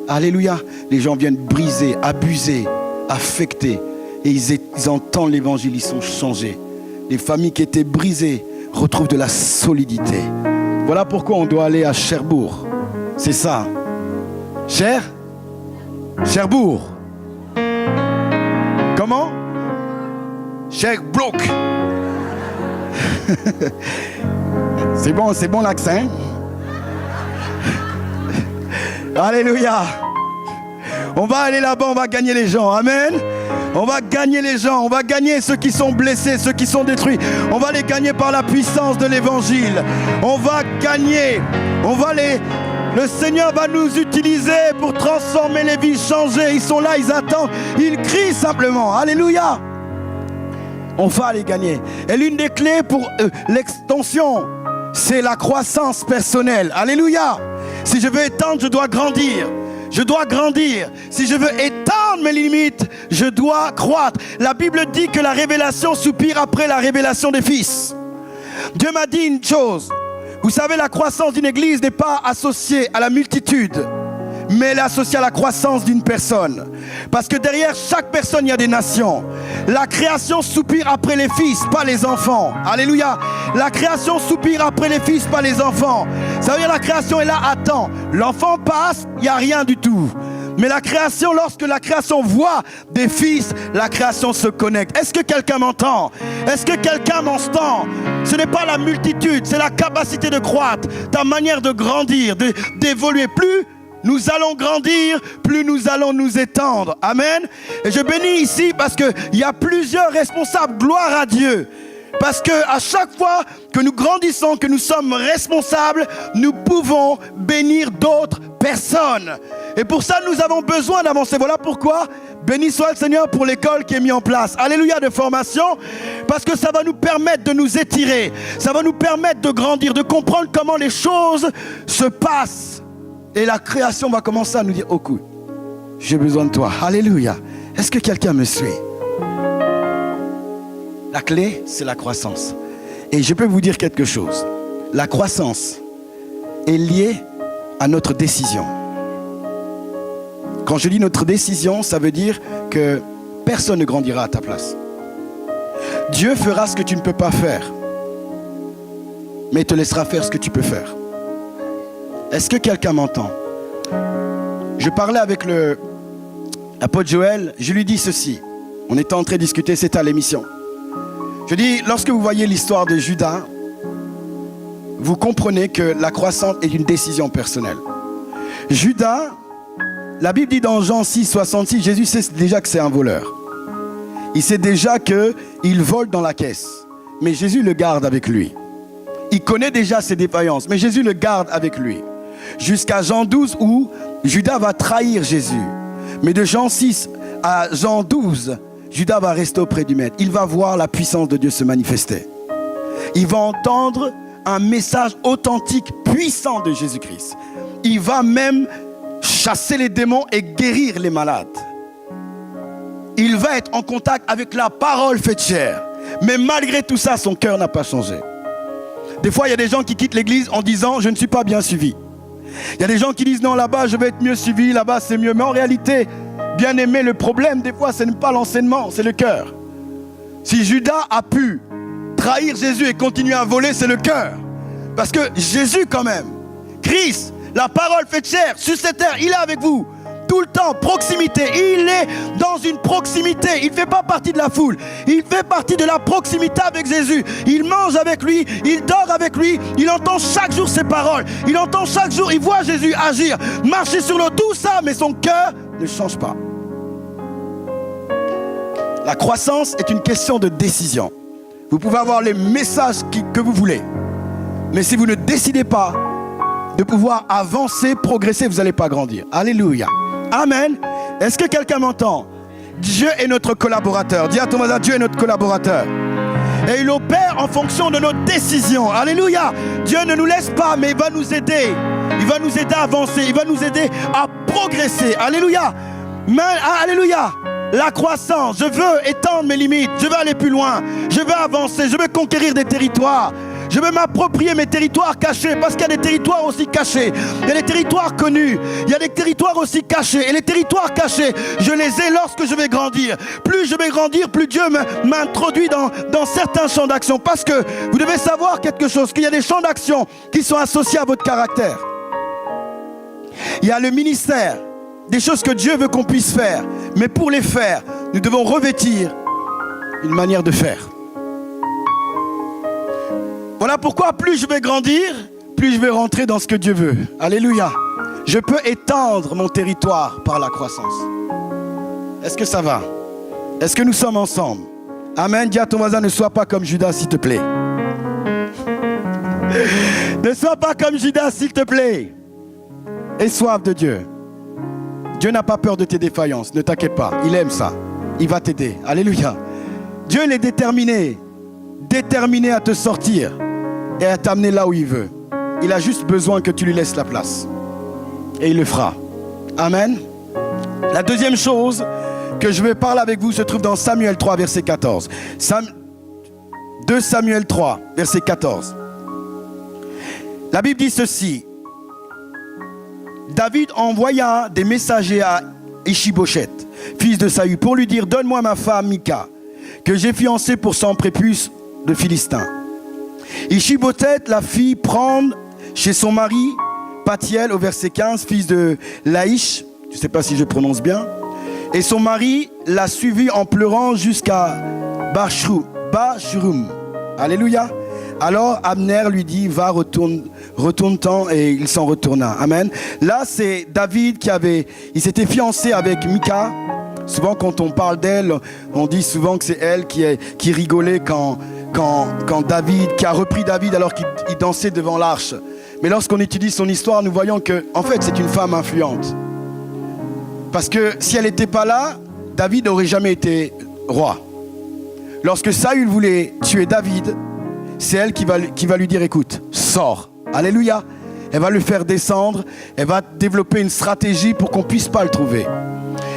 S1: Alléluia. Les gens viennent briser, abuser, affecter. Et ils entendent l'évangile, ils sont changés. Les familles qui étaient brisées retrouvent de la solidité. Voilà pourquoi on doit aller à Cherbourg. C'est ça. Cherbourg. Comment? Sherbrooke. C'est bon l'accent. Alléluia. On va aller là-bas, on va gagner les gens. Amen. On va gagner les gens, on va gagner ceux qui sont blessés, ceux qui sont détruits. On va les gagner par la puissance de l'évangile. On va gagner. Le Seigneur va nous utiliser pour transformer les vies, changer. Ils sont là, ils attendent. Ils crient simplement. Alléluia. On va les gagner. Et l'une des clés pour l'extension, c'est la croissance personnelle. Alléluia. Si je veux étendre, je dois grandir. Je dois grandir. Si je veux étendre mes limites, je dois croître. La Bible dit que la révélation soupire après la révélation des fils. Dieu m'a dit une chose. Vous savez, la croissance d'une église n'est pas associée à la multitude, mais elle est associée à la croissance d'une personne. Parce que derrière chaque personne, il y a des nations. La création soupire après les fils, pas les enfants. Alléluia. La création soupire après les fils, pas les enfants. Ça veut dire la création est là, attend. L'enfant passe, il n'y a rien du tout. Mais la création, lorsque la création voit des fils, la création se connecte. Est-ce que quelqu'un m'entend? Est-ce que quelqu'un m'entend? Ce n'est pas la multitude, c'est la capacité de croître, ta manière de grandir, d'évoluer. Plus nous allons grandir, plus nous allons nous étendre. Amen. Et je bénis ici parce qu'il y a plusieurs responsables. Gloire à Dieu. Parce qu'à chaque fois que nous grandissons, que nous sommes responsables, nous pouvons bénir d'autres personnes. Et pour ça, nous avons besoin d'avancer. Voilà pourquoi, béni soit le Seigneur pour l'école qui est mise en place. Alléluia, de formation. Parce que ça va nous permettre de nous étirer. Ça va nous permettre de grandir, de comprendre comment les choses se passent. Et la création va commencer à nous dire, oh, j'ai besoin de toi. Alléluia. Est-ce que quelqu'un me suit? La clé, c'est la croissance. Et je peux vous dire quelque chose. La croissance est liée à notre décision. Quand je dis notre décision, ça veut dire que personne ne grandira à ta place. Dieu fera ce que tu ne peux pas faire, mais il te laissera faire ce que tu peux faire. Est-ce que quelqu'un m'entend? Je parlais avec l'apôtre Joël, je lui dis ceci. On était en train de discuter, c'était à l'émission. Je dis, lorsque vous voyez l'histoire de Judas, vous comprenez que la croissance est une décision personnelle. Judas, la Bible dit dans Jean 6, 66, Jésus sait déjà que c'est un voleur. Il sait déjà qu'il vole dans la caisse. Mais Jésus le garde avec lui. Il connaît déjà ses défaillances, mais Jésus le garde avec lui. Jusqu'à Jean 12 où Judas va trahir Jésus. Mais de Jean 6 à Jean 12, Judas va rester auprès du Maître. Il va voir la puissance de Dieu se manifester. Il va entendre un message authentique, puissant de Jésus-Christ. Il va même chasser les démons et guérir les malades. Il va être en contact avec la parole faite chair. Mais malgré tout ça, son cœur n'a pas changé. Des fois, il y a des gens qui quittent l'église en disant « je ne suis pas bien suivi ». Il y a des gens qui disent « non, là-bas, je vais être mieux suivi, là-bas, c'est mieux ». Mais en réalité, bien aimé, le problème, des fois, ce n'est pas l'enseignement, c'est le cœur. Si Judas a pu trahir Jésus et continuer à voler, c'est le cœur. Parce que Jésus, quand même, Christ, la parole faite chair, sur cette terre, il est avec vous. Tout le temps, proximité. Il est dans une proximité. Il ne fait pas partie de la foule. Il fait partie de la proximité avec Jésus. Il mange avec lui. Il dort avec lui. Il entend chaque jour ses paroles. Il entend chaque jour, il voit Jésus agir, marcher sur l'eau. Tout ça, mais son cœur ne change pas. La croissance est une question de décision. Vous pouvez avoir les messages que vous voulez. Mais si vous ne décidez pas de pouvoir avancer, progresser, vous n'allez pas grandir. Alléluia. Amen. Est-ce que quelqu'un m'entend? Dieu est notre collaborateur. Dis à ton voisin, Dieu est notre collaborateur. Et il opère en fonction de nos décisions. Alléluia. Dieu ne nous laisse pas, mais il va nous aider. Il va nous aider à avancer. Il va nous aider à progresser. Alléluia. Mais, alléluia. La croissance, je veux étendre mes limites. Je veux aller plus loin. Je veux avancer. Je veux conquérir des territoires. Je veux m'approprier mes territoires cachés, parce qu'il y a des territoires aussi cachés. Il y a des territoires connus. Il y a des territoires aussi cachés. Et les territoires cachés, je les ai lorsque je vais grandir. Plus je vais grandir, plus Dieu m'introduit dans certains champs d'action. Parce que vous devez savoir quelque chose, qu'il y a des champs d'action qui sont associés à votre caractère. Il y a le ministère, des choses que Dieu veut qu'on puisse faire. Mais pour les faire, nous devons revêtir une manière de faire. Voilà pourquoi plus je vais grandir, plus je vais rentrer dans ce que Dieu veut. Alléluia. Je peux étendre mon territoire par la croissance. Est-ce que ça va? Est-ce que nous sommes ensemble? Amen. Dis à ton voisin, ne sois pas comme Judas, s'il te plaît. Ne sois pas comme Judas, s'il te plaît. Aie soif de Dieu. Dieu n'a pas peur de tes défaillances. Ne t'inquiète pas. Il aime ça. Il va t'aider. Alléluia. Dieu il est déterminé à te sortir et à t'amener là où il veut. Il a juste besoin que tu lui laisses la place. Et il le fera. Amen. La deuxième chose que je vais parler avec vous se trouve dans Samuel 3, verset 14. 2 Samuel 3, verset 14. La Bible dit ceci. David envoya des messagers à Ishibosheth, fils de Saül, pour lui dire: donne-moi ma femme Mika, que j'ai fiancée pour son prépuce de Philistin. Ishibosheth la fit prendre chez son mari Pathiel, au verset 15, fils de Laïch, je ne sais pas si je prononce bien, et son mari l'a suivi en pleurant jusqu'à Bachurum. Alléluia. Alors Abner lui dit: va, retourne-t'en, et il s'en retourna. Amen. Là, c'est David il s'était fiancé avec Mika. Souvent, quand on parle d'elle, on dit souvent que c'est elle qui rigolait quand David, qui a repris David alors qu'il dansait devant l'arche. Mais lorsqu'on étudie son histoire, nous voyons que, en fait, c'est une femme influente. Parce que si elle n'était pas là, David n'aurait jamais été roi. Lorsque Saül voulait tuer David, c'est elle qui va lui dire: écoute, sors. Alléluia. Elle va le faire descendre. Elle va développer une stratégie pour qu'on ne puisse pas le trouver.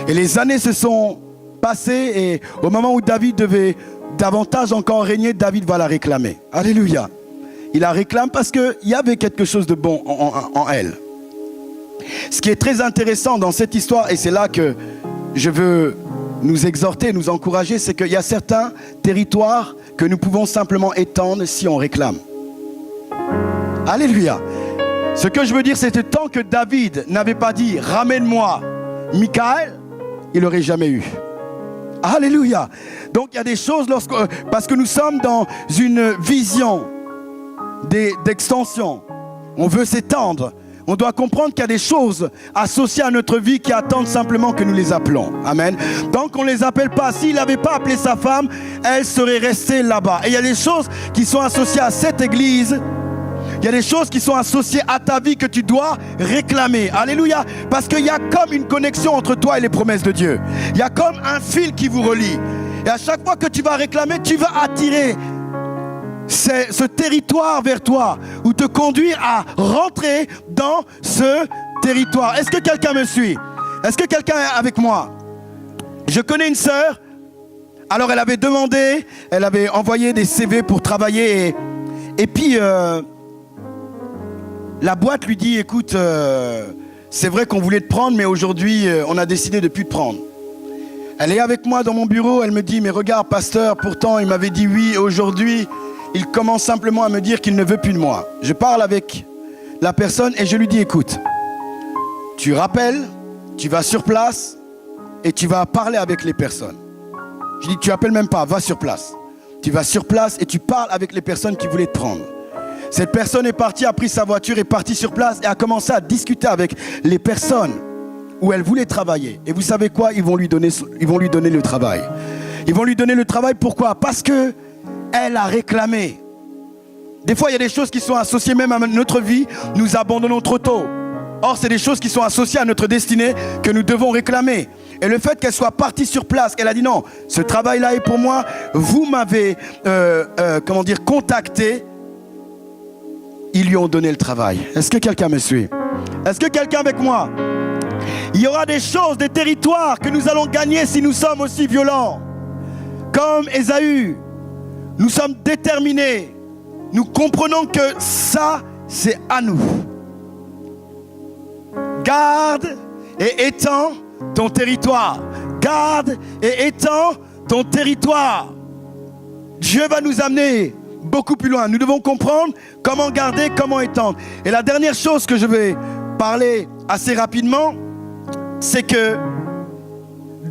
S1: Et les années se sont passées, et au moment où David devait davantage encore régner, David va la réclamer. Alléluia. Il la réclame parce qu'il y avait quelque chose de bon en elle. Ce qui est très intéressant dans cette histoire, et c'est là que je veux nous exhorter, nous encourager, c'est qu'il y a certains territoires que nous pouvons simplement étendre si on réclame. Alléluia. Ce que je veux dire, c'est que tant que David n'avait pas dit: ramène-moi Michaël, il n'aurait jamais eu. Alléluia. Donc il y a des choses, parce que nous sommes dans une vision d'extension. On veut s'étendre. On doit comprendre qu'il y a des choses associées à notre vie qui attendent simplement que nous les appelons. Amen. Tant qu'on ne les appelle pas, s'il n'avait pas appelé sa femme, elle serait restée là-bas. Et il y a des choses qui sont associées à cette église. Il y a des choses qui sont associées à ta vie que tu dois réclamer. Alléluia. Parce qu'il y a comme une connexion entre toi et les promesses de Dieu. Il y a comme un fil qui vous relie. Et à chaque fois que tu vas réclamer, tu vas attirer ce territoire vers toi, ou te conduire à rentrer dans ce territoire. Est-ce que quelqu'un me suit? Est-ce que quelqu'un est avec moi? Je connais une sœur. Alors elle avait demandé, elle avait envoyé des CV pour travailler, et puis la boîte lui dit: écoute, c'est vrai qu'on voulait te prendre, mais aujourd'hui on a décidé de ne plus te prendre. Elle est avec moi dans mon bureau, elle me dit: mais regarde pasteur, pourtant il m'avait dit oui, aujourd'hui il commence simplement à me dire qu'il ne veut plus de moi. Je parle avec la personne et je lui dis: écoute, tu rappelles, tu vas sur place et tu vas parler avec les personnes. Je dis: tu appelles même pas, va sur place. Tu vas sur place et tu parles avec les personnes qui voulaient te prendre. Cette personne est partie, a pris sa voiture, est partie sur place et a commencé à discuter avec les personnes où elle voulait travailler. Et vous savez quoi? Ils vont lui donner le travail. Ils vont lui donner le travail, pourquoi? Parce que elle a réclamé. Des fois, il y a des choses qui sont associées même à notre vie, nous abandonnons trop tôt. Or, c'est des choses qui sont associées à notre destinée que nous devons réclamer. Et le fait qu'elle soit partie sur place, qu'elle a dit: non, ce travail-là est pour moi, vous m'avez contacté, ils lui ont donné le travail. Est-ce que quelqu'un me suit? Est-ce que quelqu'un avec moi? Il y aura des choses, des territoires que nous allons gagner si nous sommes aussi violents. Comme Ésaü. Nous sommes déterminés. Nous comprenons que ça, c'est à nous. Garde et étends ton territoire. Garde et étends ton territoire. Dieu va nous amener beaucoup plus loin. Nous devons comprendre comment garder, comment étendre. Et la dernière chose que je vais parler assez rapidement, c'est que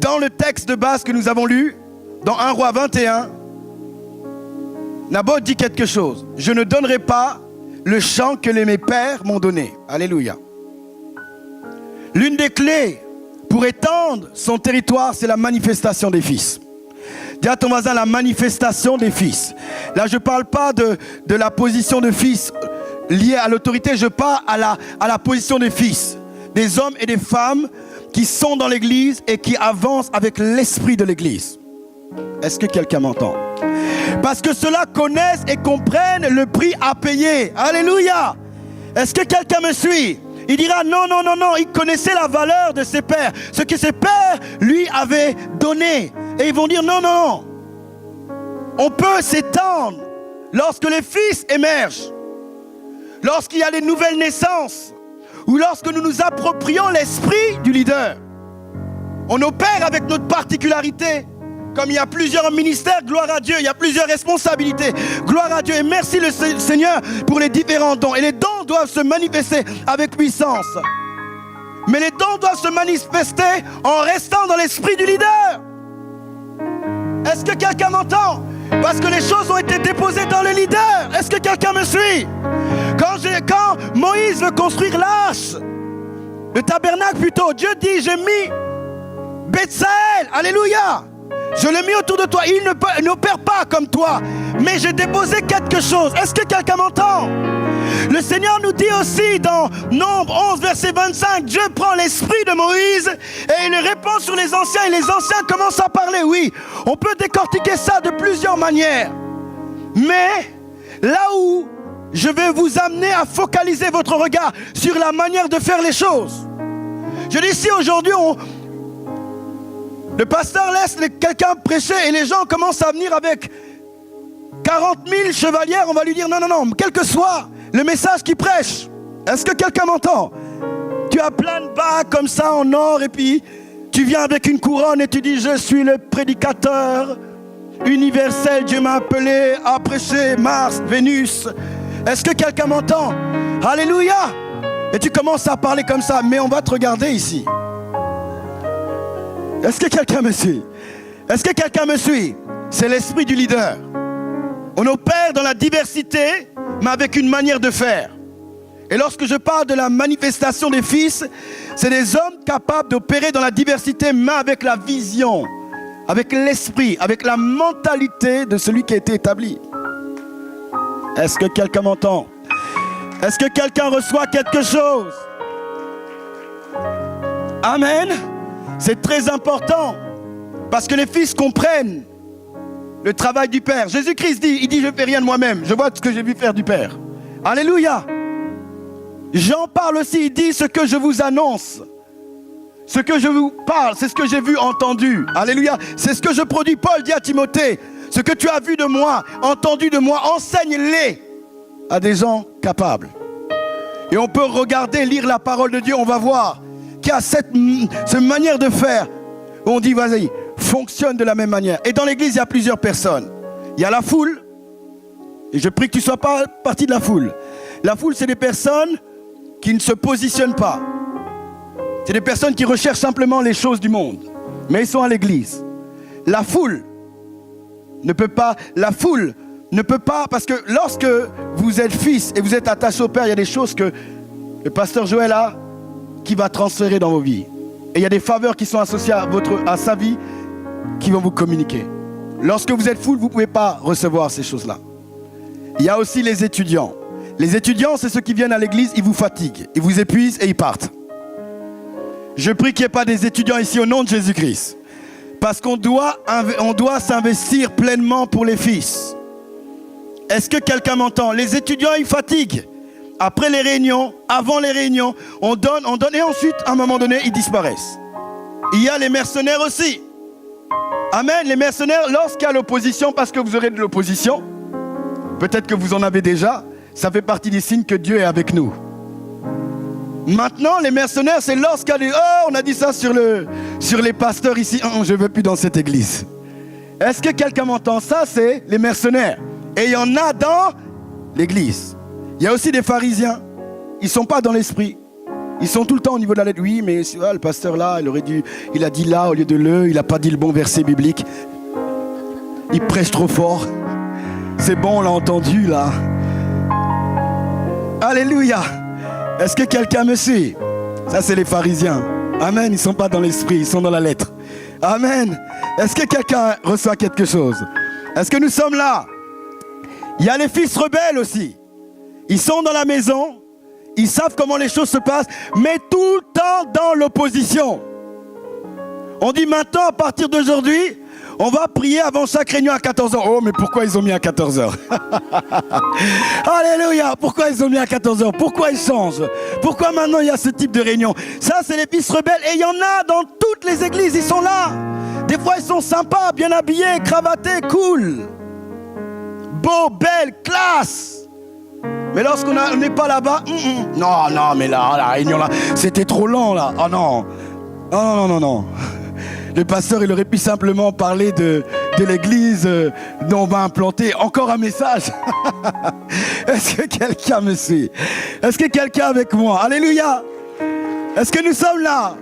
S1: dans le texte de base que nous avons lu, dans 1 Roi 21, Naboth dit quelque chose. Je ne donnerai pas le champ que mes pères m'ont donné. Alléluia. L'une des clés pour étendre son territoire, c'est la manifestation des fils. Dis à ton voisin: la manifestation des fils. Là, je ne parle pas de la position de fils liée à l'autorité, je parle à la position des fils. Des hommes et des femmes qui sont dans l'église et qui avancent avec l'esprit de l'église. Est-ce que quelqu'un m'entend? Parce que ceux-là connaissent et comprennent le prix à payer. Alléluia. Est-ce que quelqu'un me suit? Il dira non, non, non, non. Il connaissait la valeur de ses pères. Ce que ses pères lui avaient donné. Et ils vont dire non, non, non. On peut s'étendre lorsque les fils émergent. Lorsqu'il y a des nouvelles naissances. Ou lorsque nous nous approprions l'esprit du leader. On opère avec notre particularité. Comme il y a plusieurs ministères, gloire à Dieu, il y a plusieurs responsabilités, gloire à Dieu. Et merci le Seigneur pour les différents dons. Et les dons doivent se manifester avec puissance. Mais les dons doivent se manifester en restant dans l'esprit du leader. Est-ce que quelqu'un m'entend? Parce que les choses ont été déposées dans le leader. Est-ce que quelqu'un me suit? Quand Moïse veut construire l'arche, le tabernacle plutôt, Dieu dit, j'ai mis Bethsaël, alléluia. Je l'ai mis autour de toi. Il n'opère pas comme toi. Mais j'ai déposé quelque chose. Est-ce que quelqu'un m'entend? Le Seigneur nous dit aussi dans Nombre 11, verset 25, Dieu prend l'esprit de Moïse et il le répand sur les anciens. Et les anciens commencent à parler. Oui, on peut décortiquer ça de plusieurs manières. Mais là où je vais vous amener à focaliser votre regard sur la manière de faire les choses. Je dis si aujourd'hui le pasteur laisse quelqu'un prêcher et les gens commencent à venir avec 40 000 chevalières, on va lui dire non, non, non, quel que soit le message qu'il prêche. Est-ce que quelqu'un m'entend? Tu as plein de bagues comme ça en or et puis tu viens avec une couronne et tu dis je suis le prédicateur universel, Dieu m'a appelé à prêcher Mars, Vénus. Est-ce que quelqu'un m'entend? Alléluia. Et tu commences à parler comme ça, mais on va te regarder ici. Est-ce que quelqu'un me suit? Est-ce que quelqu'un me suit? C'est l'esprit du leader. On opère dans la diversité, mais avec une manière de faire. Et lorsque je parle de la manifestation des fils, c'est des hommes capables d'opérer dans la diversité, mais avec la vision, avec l'esprit, avec la mentalité de celui qui a été établi. Est-ce que quelqu'un m'entend? Est-ce que quelqu'un reçoit quelque chose? Amen. C'est très important parce que les fils comprennent le travail du Père. Jésus-Christ dit, il dit, je ne fais rien de moi-même. Je vois ce que j'ai vu faire du Père. Alléluia. Jean parle aussi, il dit ce que je vous annonce. Ce que je vous parle, c'est ce que j'ai vu, entendu. Alléluia. C'est ce que je produis. Paul dit à Timothée, ce que tu as vu de moi, entendu de moi, enseigne-les à des gens capables. Et on peut regarder, lire la parole de Dieu, on va voir qu'il y a cette manière de faire où on dit, vas-y, fonctionne de la même manière. Et dans l'église, il y a plusieurs personnes. Il y a la foule, et je prie que tu ne sois pas partie de la foule. La foule, c'est des personnes qui ne se positionnent pas. C'est des personnes qui recherchent simplement les choses du monde. Mais ils sont à l'église. La foule ne peut pas, parce que lorsque vous êtes fils et vous êtes attaché au Père, il y a des choses que le pasteur Joël a qui va transférer dans vos vies. Et il y a des faveurs qui sont associées à sa vie qui vont vous communiquer. Lorsque vous êtes foule, vous ne pouvez pas recevoir ces choses-là. Il y a aussi les étudiants. Les étudiants, c'est ceux qui viennent à l'église, ils vous fatiguent, ils vous épuisent et ils partent. Je prie qu'il n'y ait pas des étudiants ici au nom de Jésus-Christ. Parce qu'on doit s'investir pleinement pour les fils. Est-ce que quelqu'un m'entend? Les étudiants, ils fatiguent. Après les réunions, avant les réunions, on donne, et ensuite, à un moment donné, ils disparaissent. Il y a les mercenaires aussi. Amen. Les mercenaires, lorsqu'il y a l'opposition, parce que vous aurez de l'opposition, peut-être que vous en avez déjà, ça fait partie des signes que Dieu est avec nous. Maintenant, les mercenaires, c'est lorsqu'il y a des... Oh, on a dit ça sur les pasteurs ici. Oh, je ne veux plus dans cette église. Est-ce que quelqu'un m'entend? Ça, c'est les mercenaires. Et il y en a dans l'église. Il y a aussi des pharisiens. Ils ne sont pas dans l'esprit. Ils sont tout le temps au niveau de la lettre. Oui, mais le pasteur là, il a dit là au lieu de le. Il n'a pas dit le bon verset biblique. Il prêche trop fort. C'est bon, on l'a entendu là. Alléluia. Est-ce que quelqu'un me suit? Ça, c'est les pharisiens. Amen. Ils ne sont pas dans l'esprit, ils sont dans la lettre. Amen. Est-ce que quelqu'un reçoit quelque chose? Est-ce que nous sommes là? Il y a les fils rebelles aussi. Ils sont dans la maison, ils savent comment les choses se passent, mais tout le temps dans l'opposition. On dit maintenant, à partir d'aujourd'hui, On va prier avant chaque réunion à 14h. Oh, mais pourquoi ils ont mis à 14h? Alléluia. Pourquoi ils ont mis à 14h? Pourquoi ils changent? Pourquoi maintenant il y a ce type de réunion? Ça, c'est les fils rebelles. Et il y en a dans toutes les églises. Ils sont là. Des fois, ils sont sympas, bien habillés, cravatés, cool. Beau, belle, classe. Mais lorsqu'on n'est pas là-bas, non, mais là, la réunion là, c'était trop lent là. Oh non. Non. Le pasteur, il aurait pu simplement parler de l'église dont on va implanter encore un message. Est-ce que quelqu'un me suit? Est-ce que quelqu'un est avec moi? Alléluia. Est-ce que nous sommes là?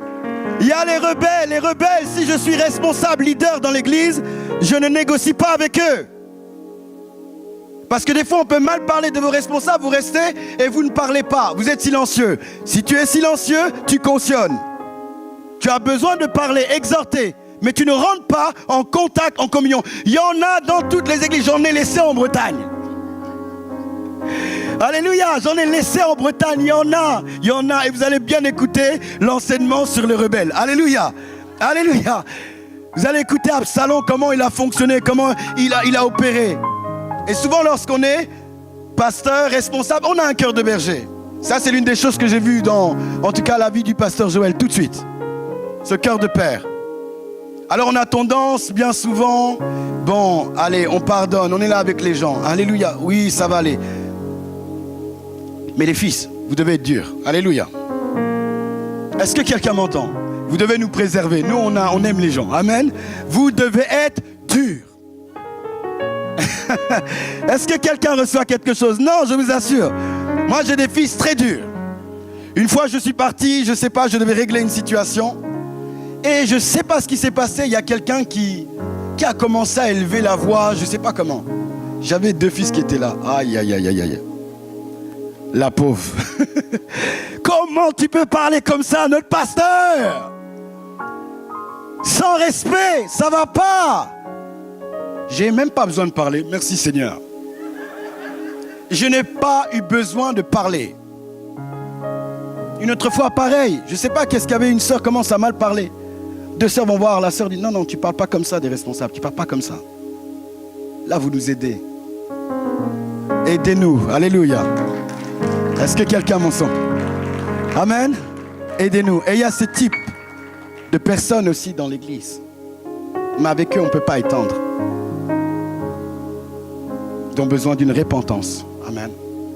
S1: Il y a les rebelles. Les rebelles, si je suis responsable, leader dans l'église, je ne négocie pas avec eux. Parce que des fois, on peut mal parler de vos responsables, vous restez et vous ne parlez pas. Vous êtes silencieux. Si tu es silencieux, tu cautionnes. Tu as besoin de parler, exhorter, mais tu ne rentres pas en contact, en communion. Il y en a dans toutes les églises, j'en ai laissé en Bretagne. Alléluia, j'en ai laissé en Bretagne, il y en a, et vous allez bien écouter l'enseignement sur les rebelles. Alléluia, alléluia. Vous allez écouter Absalom, comment il a fonctionné, comment il a opéré. Et souvent lorsqu'on est pasteur, responsable, on a un cœur de berger. Ça, c'est l'une des choses que j'ai vues dans, en tout cas, la vie du pasteur Joël, tout de suite. Ce cœur de père. Alors on a tendance bien souvent, bon, allez, on pardonne, on est là avec les gens. Alléluia, oui, ça va aller. Mais les fils, vous devez être durs. Alléluia. Est-ce que quelqu'un m'entend? Vous devez nous préserver. Nous, on aime les gens. Amen. Vous devez être durs. Est-ce que quelqu'un reçoit quelque chose? Non, je vous assure. Moi, j'ai des fils très durs. Une fois, je suis parti, je ne sais pas, je devais régler une situation. Et je ne sais pas ce qui s'est passé. Il y a quelqu'un qui a commencé à élever la voix, je ne sais pas comment. J'avais 2 fils qui étaient là. Aïe, aïe, aïe, aïe, aïe. La pauvre. Comment tu peux parler comme ça à notre pasteur? Sans respect, ça ne va pas. J'ai même pas besoin de parler. Merci Seigneur. Je n'ai pas eu besoin de parler. Une autre fois, pareil. Je ne sais pas qu'est-ce qu'il y avait, une sœur commence à mal parler. 2 sœurs vont voir, la sœur dit non, tu ne parles pas comme ça des responsables, tu ne parles pas comme ça. Là, vous nous aidez. Aidez-nous. Alléluia. Est-ce que quelqu'un m'en sent? Amen. Aidez-nous. Et il y a ce type de personnes aussi dans l'église. Mais avec eux, on ne peut pas étendre. Ils ont besoin d'une repentance. Amen.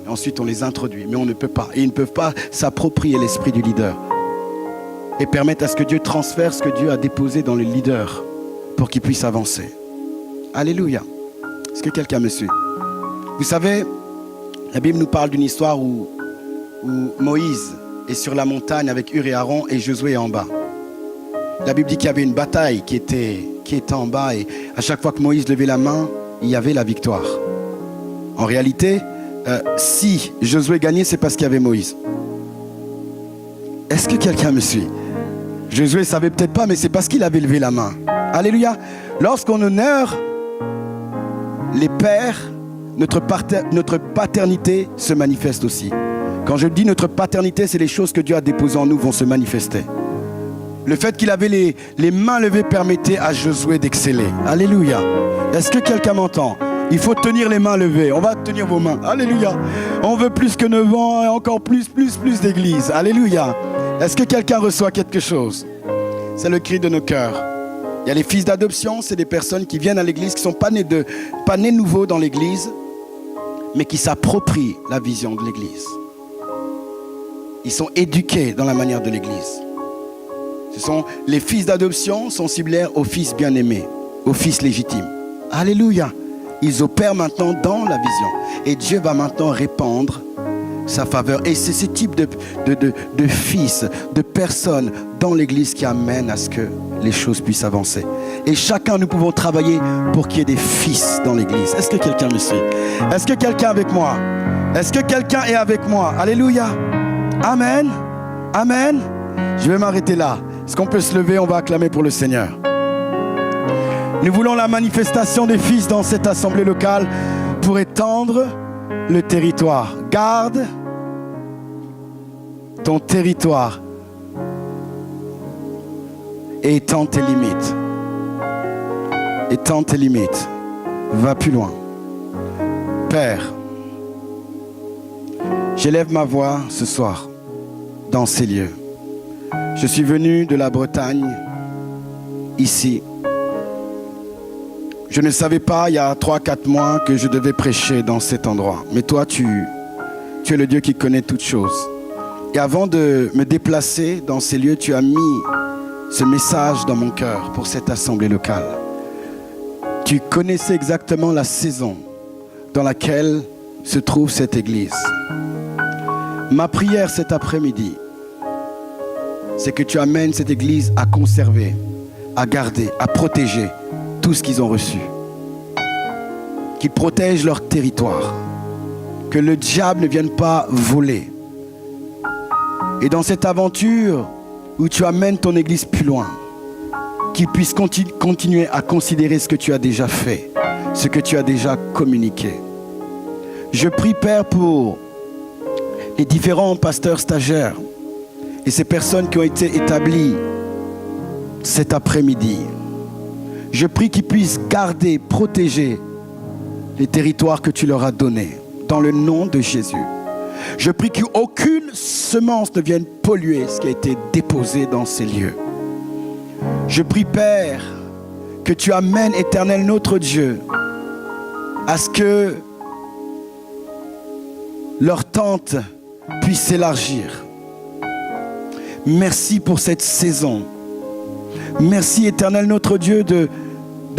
S1: Et ensuite, on les introduit. Mais on ne peut pas. Et ils ne peuvent pas s'approprier l'esprit du leader. Et permettre à ce que Dieu transfère ce que Dieu a déposé dans le leader pour qu'il puisse avancer. Alléluia. Est-ce que quelqu'un me suit? Vous savez, la Bible nous parle d'une histoire où Moïse est sur la montagne avec Hur et Aaron et Josué est en bas. La Bible dit qu'il y avait une bataille qui était en bas et à chaque fois que Moïse levait la main, il y avait la victoire. En réalité, si Josué gagnait, c'est parce qu'il y avait Moïse. Est-ce que quelqu'un me suit? Josué ne savait peut-être pas, mais c'est parce qu'il avait levé la main. Alléluia. Lorsqu'on honore les pères, notre paternité se manifeste aussi. Quand je dis notre paternité, c'est les choses que Dieu a déposées en nous vont se manifester. Le fait qu'il avait les mains levées permettait à Josué d'exceller. Alléluia. Est-ce que quelqu'un m'entend? Il faut tenir les mains levées. On va tenir vos mains. Alléluia. On veut plus que 9 ans et encore plus d'église. Alléluia. Est-ce que quelqu'un reçoit quelque chose? C'est le cri de nos cœurs. Il y a les fils d'adoption, c'est des personnes qui viennent à l'église, qui ne sont pas nés nouveaux dans l'église, mais qui s'approprient la vision de l'église. Ils sont éduqués dans la manière de l'église. Les fils d'adoption sont similaires aux fils bien-aimés, aux fils légitimes. Alléluia. Ils opèrent maintenant dans la vision. Et Dieu va maintenant répandre sa faveur. Et c'est ce type de fils, de personnes dans l'église qui amènent à ce que les choses puissent avancer. Et chacun, nous pouvons travailler pour qu'il y ait des fils dans l'église. Est-ce que quelqu'un me suit? Est-ce que quelqu'un est avec moi? Est-ce que quelqu'un est avec moi? Alléluia. Amen. Amen. Je vais m'arrêter là. Est-ce qu'on peut se lever? On va acclamer pour le Seigneur. Nous voulons la manifestation des fils dans cette assemblée locale pour étendre le territoire. Garde ton territoire et étends tes limites. étends tes limites, va plus loin. Père, j'élève ma voix ce soir dans ces lieux. Je suis venu de la Bretagne, ici. Je ne savais pas il y a 3-4 mois que je devais prêcher dans cet endroit. Mais toi, tu es le Dieu qui connaît toutes choses. Et avant de me déplacer dans ces lieux, tu as mis ce message dans mon cœur pour cette assemblée locale. Tu connaissais exactement la saison dans laquelle se trouve cette église. Ma prière cet après-midi, c'est que tu amènes cette église à conserver, à garder, à protéger tout ce qu'ils ont reçu. Qu'ils protègent leur territoire. Que le diable ne vienne pas voler. Et dans cette aventure où tu amènes ton église plus loin, qu'ils puissent continuer à considérer ce que tu as déjà fait, ce que tu as déjà communiqué. Je prie, Père, pour les différents pasteurs stagiaires et ces personnes qui ont été établies cet après-midi. Je prie qu'ils puissent garder, protéger les territoires que tu leur as donnés, dans le nom de Jésus. Je prie qu'aucune semence ne vienne polluer ce qui a été déposé dans ces lieux. Je prie, Père, que tu amènes, Éternel notre Dieu, à ce que leur tente puisse s'élargir. Merci pour cette saison. Merci, Éternel notre Dieu, de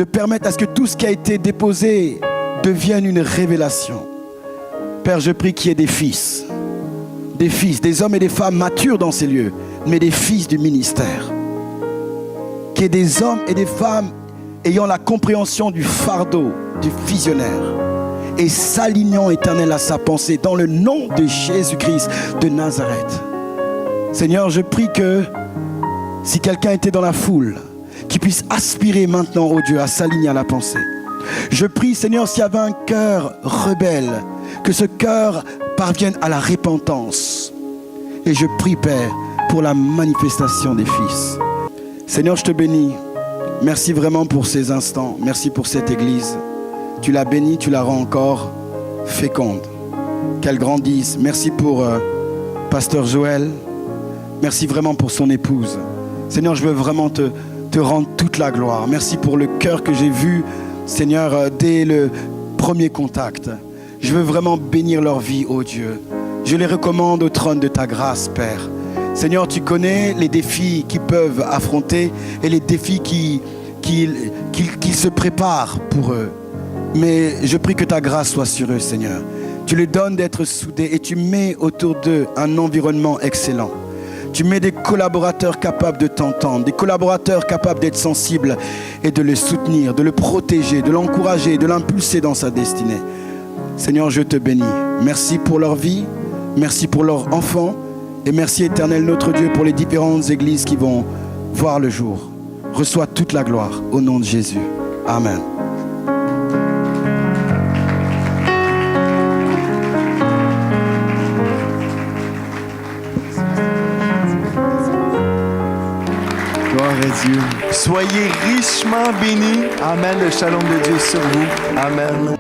S1: permettre à ce que tout ce qui a été déposé devienne une révélation. Père, je prie qu'il y ait des fils, des hommes et des femmes matures dans ces lieux, mais des fils du ministère. Qu'il y ait des hommes et des femmes ayant la compréhension du fardeau du visionnaire et s'alignant, Éternel, à sa pensée dans le nom de Jésus-Christ de Nazareth. Seigneur, je prie que si quelqu'un était dans la foule, qu'il puisse aspirer maintenant, oh Dieu, à s'aligner à la pensée. Je prie, Seigneur, s'il y avait un cœur rebelle, que ce cœur parvienne à la repentance. Et je prie, Père, pour la manifestation des fils. Seigneur, je te bénis. Merci vraiment pour ces instants. Merci pour cette église. Tu la bénis, tu la rends encore féconde. Qu'elle grandisse. Merci pour Pasteur Joël. Merci vraiment pour son épouse. Seigneur, je veux vraiment te rendre toute la gloire. Merci pour le cœur que j'ai vu, Seigneur, dès le premier contact. Je veux vraiment bénir leur vie, ô Dieu. Je les recommande au trône de ta grâce, Père. Seigneur, tu connais les défis qu'ils peuvent affronter et les défis qu'ils se préparent pour eux. Mais je prie que ta grâce soit sur eux, Seigneur. Tu les donnes d'être soudés et tu mets autour d'eux un environnement excellent. Tu mets des collaborateurs capables de t'entendre, des collaborateurs capables d'être sensibles et de le soutenir, de le protéger, de l'encourager, de l'impulser dans sa destinée. Seigneur, je te bénis. Merci pour leur vie, merci pour leurs enfants et merci, Éternel notre Dieu, pour les différentes églises qui vont voir le jour. Reçois toute la gloire au nom de Jésus. Amen.
S2: Gloire à Dieu. Soyez richement bénis. Amen. Le shalom de Dieu sur vous. Amen.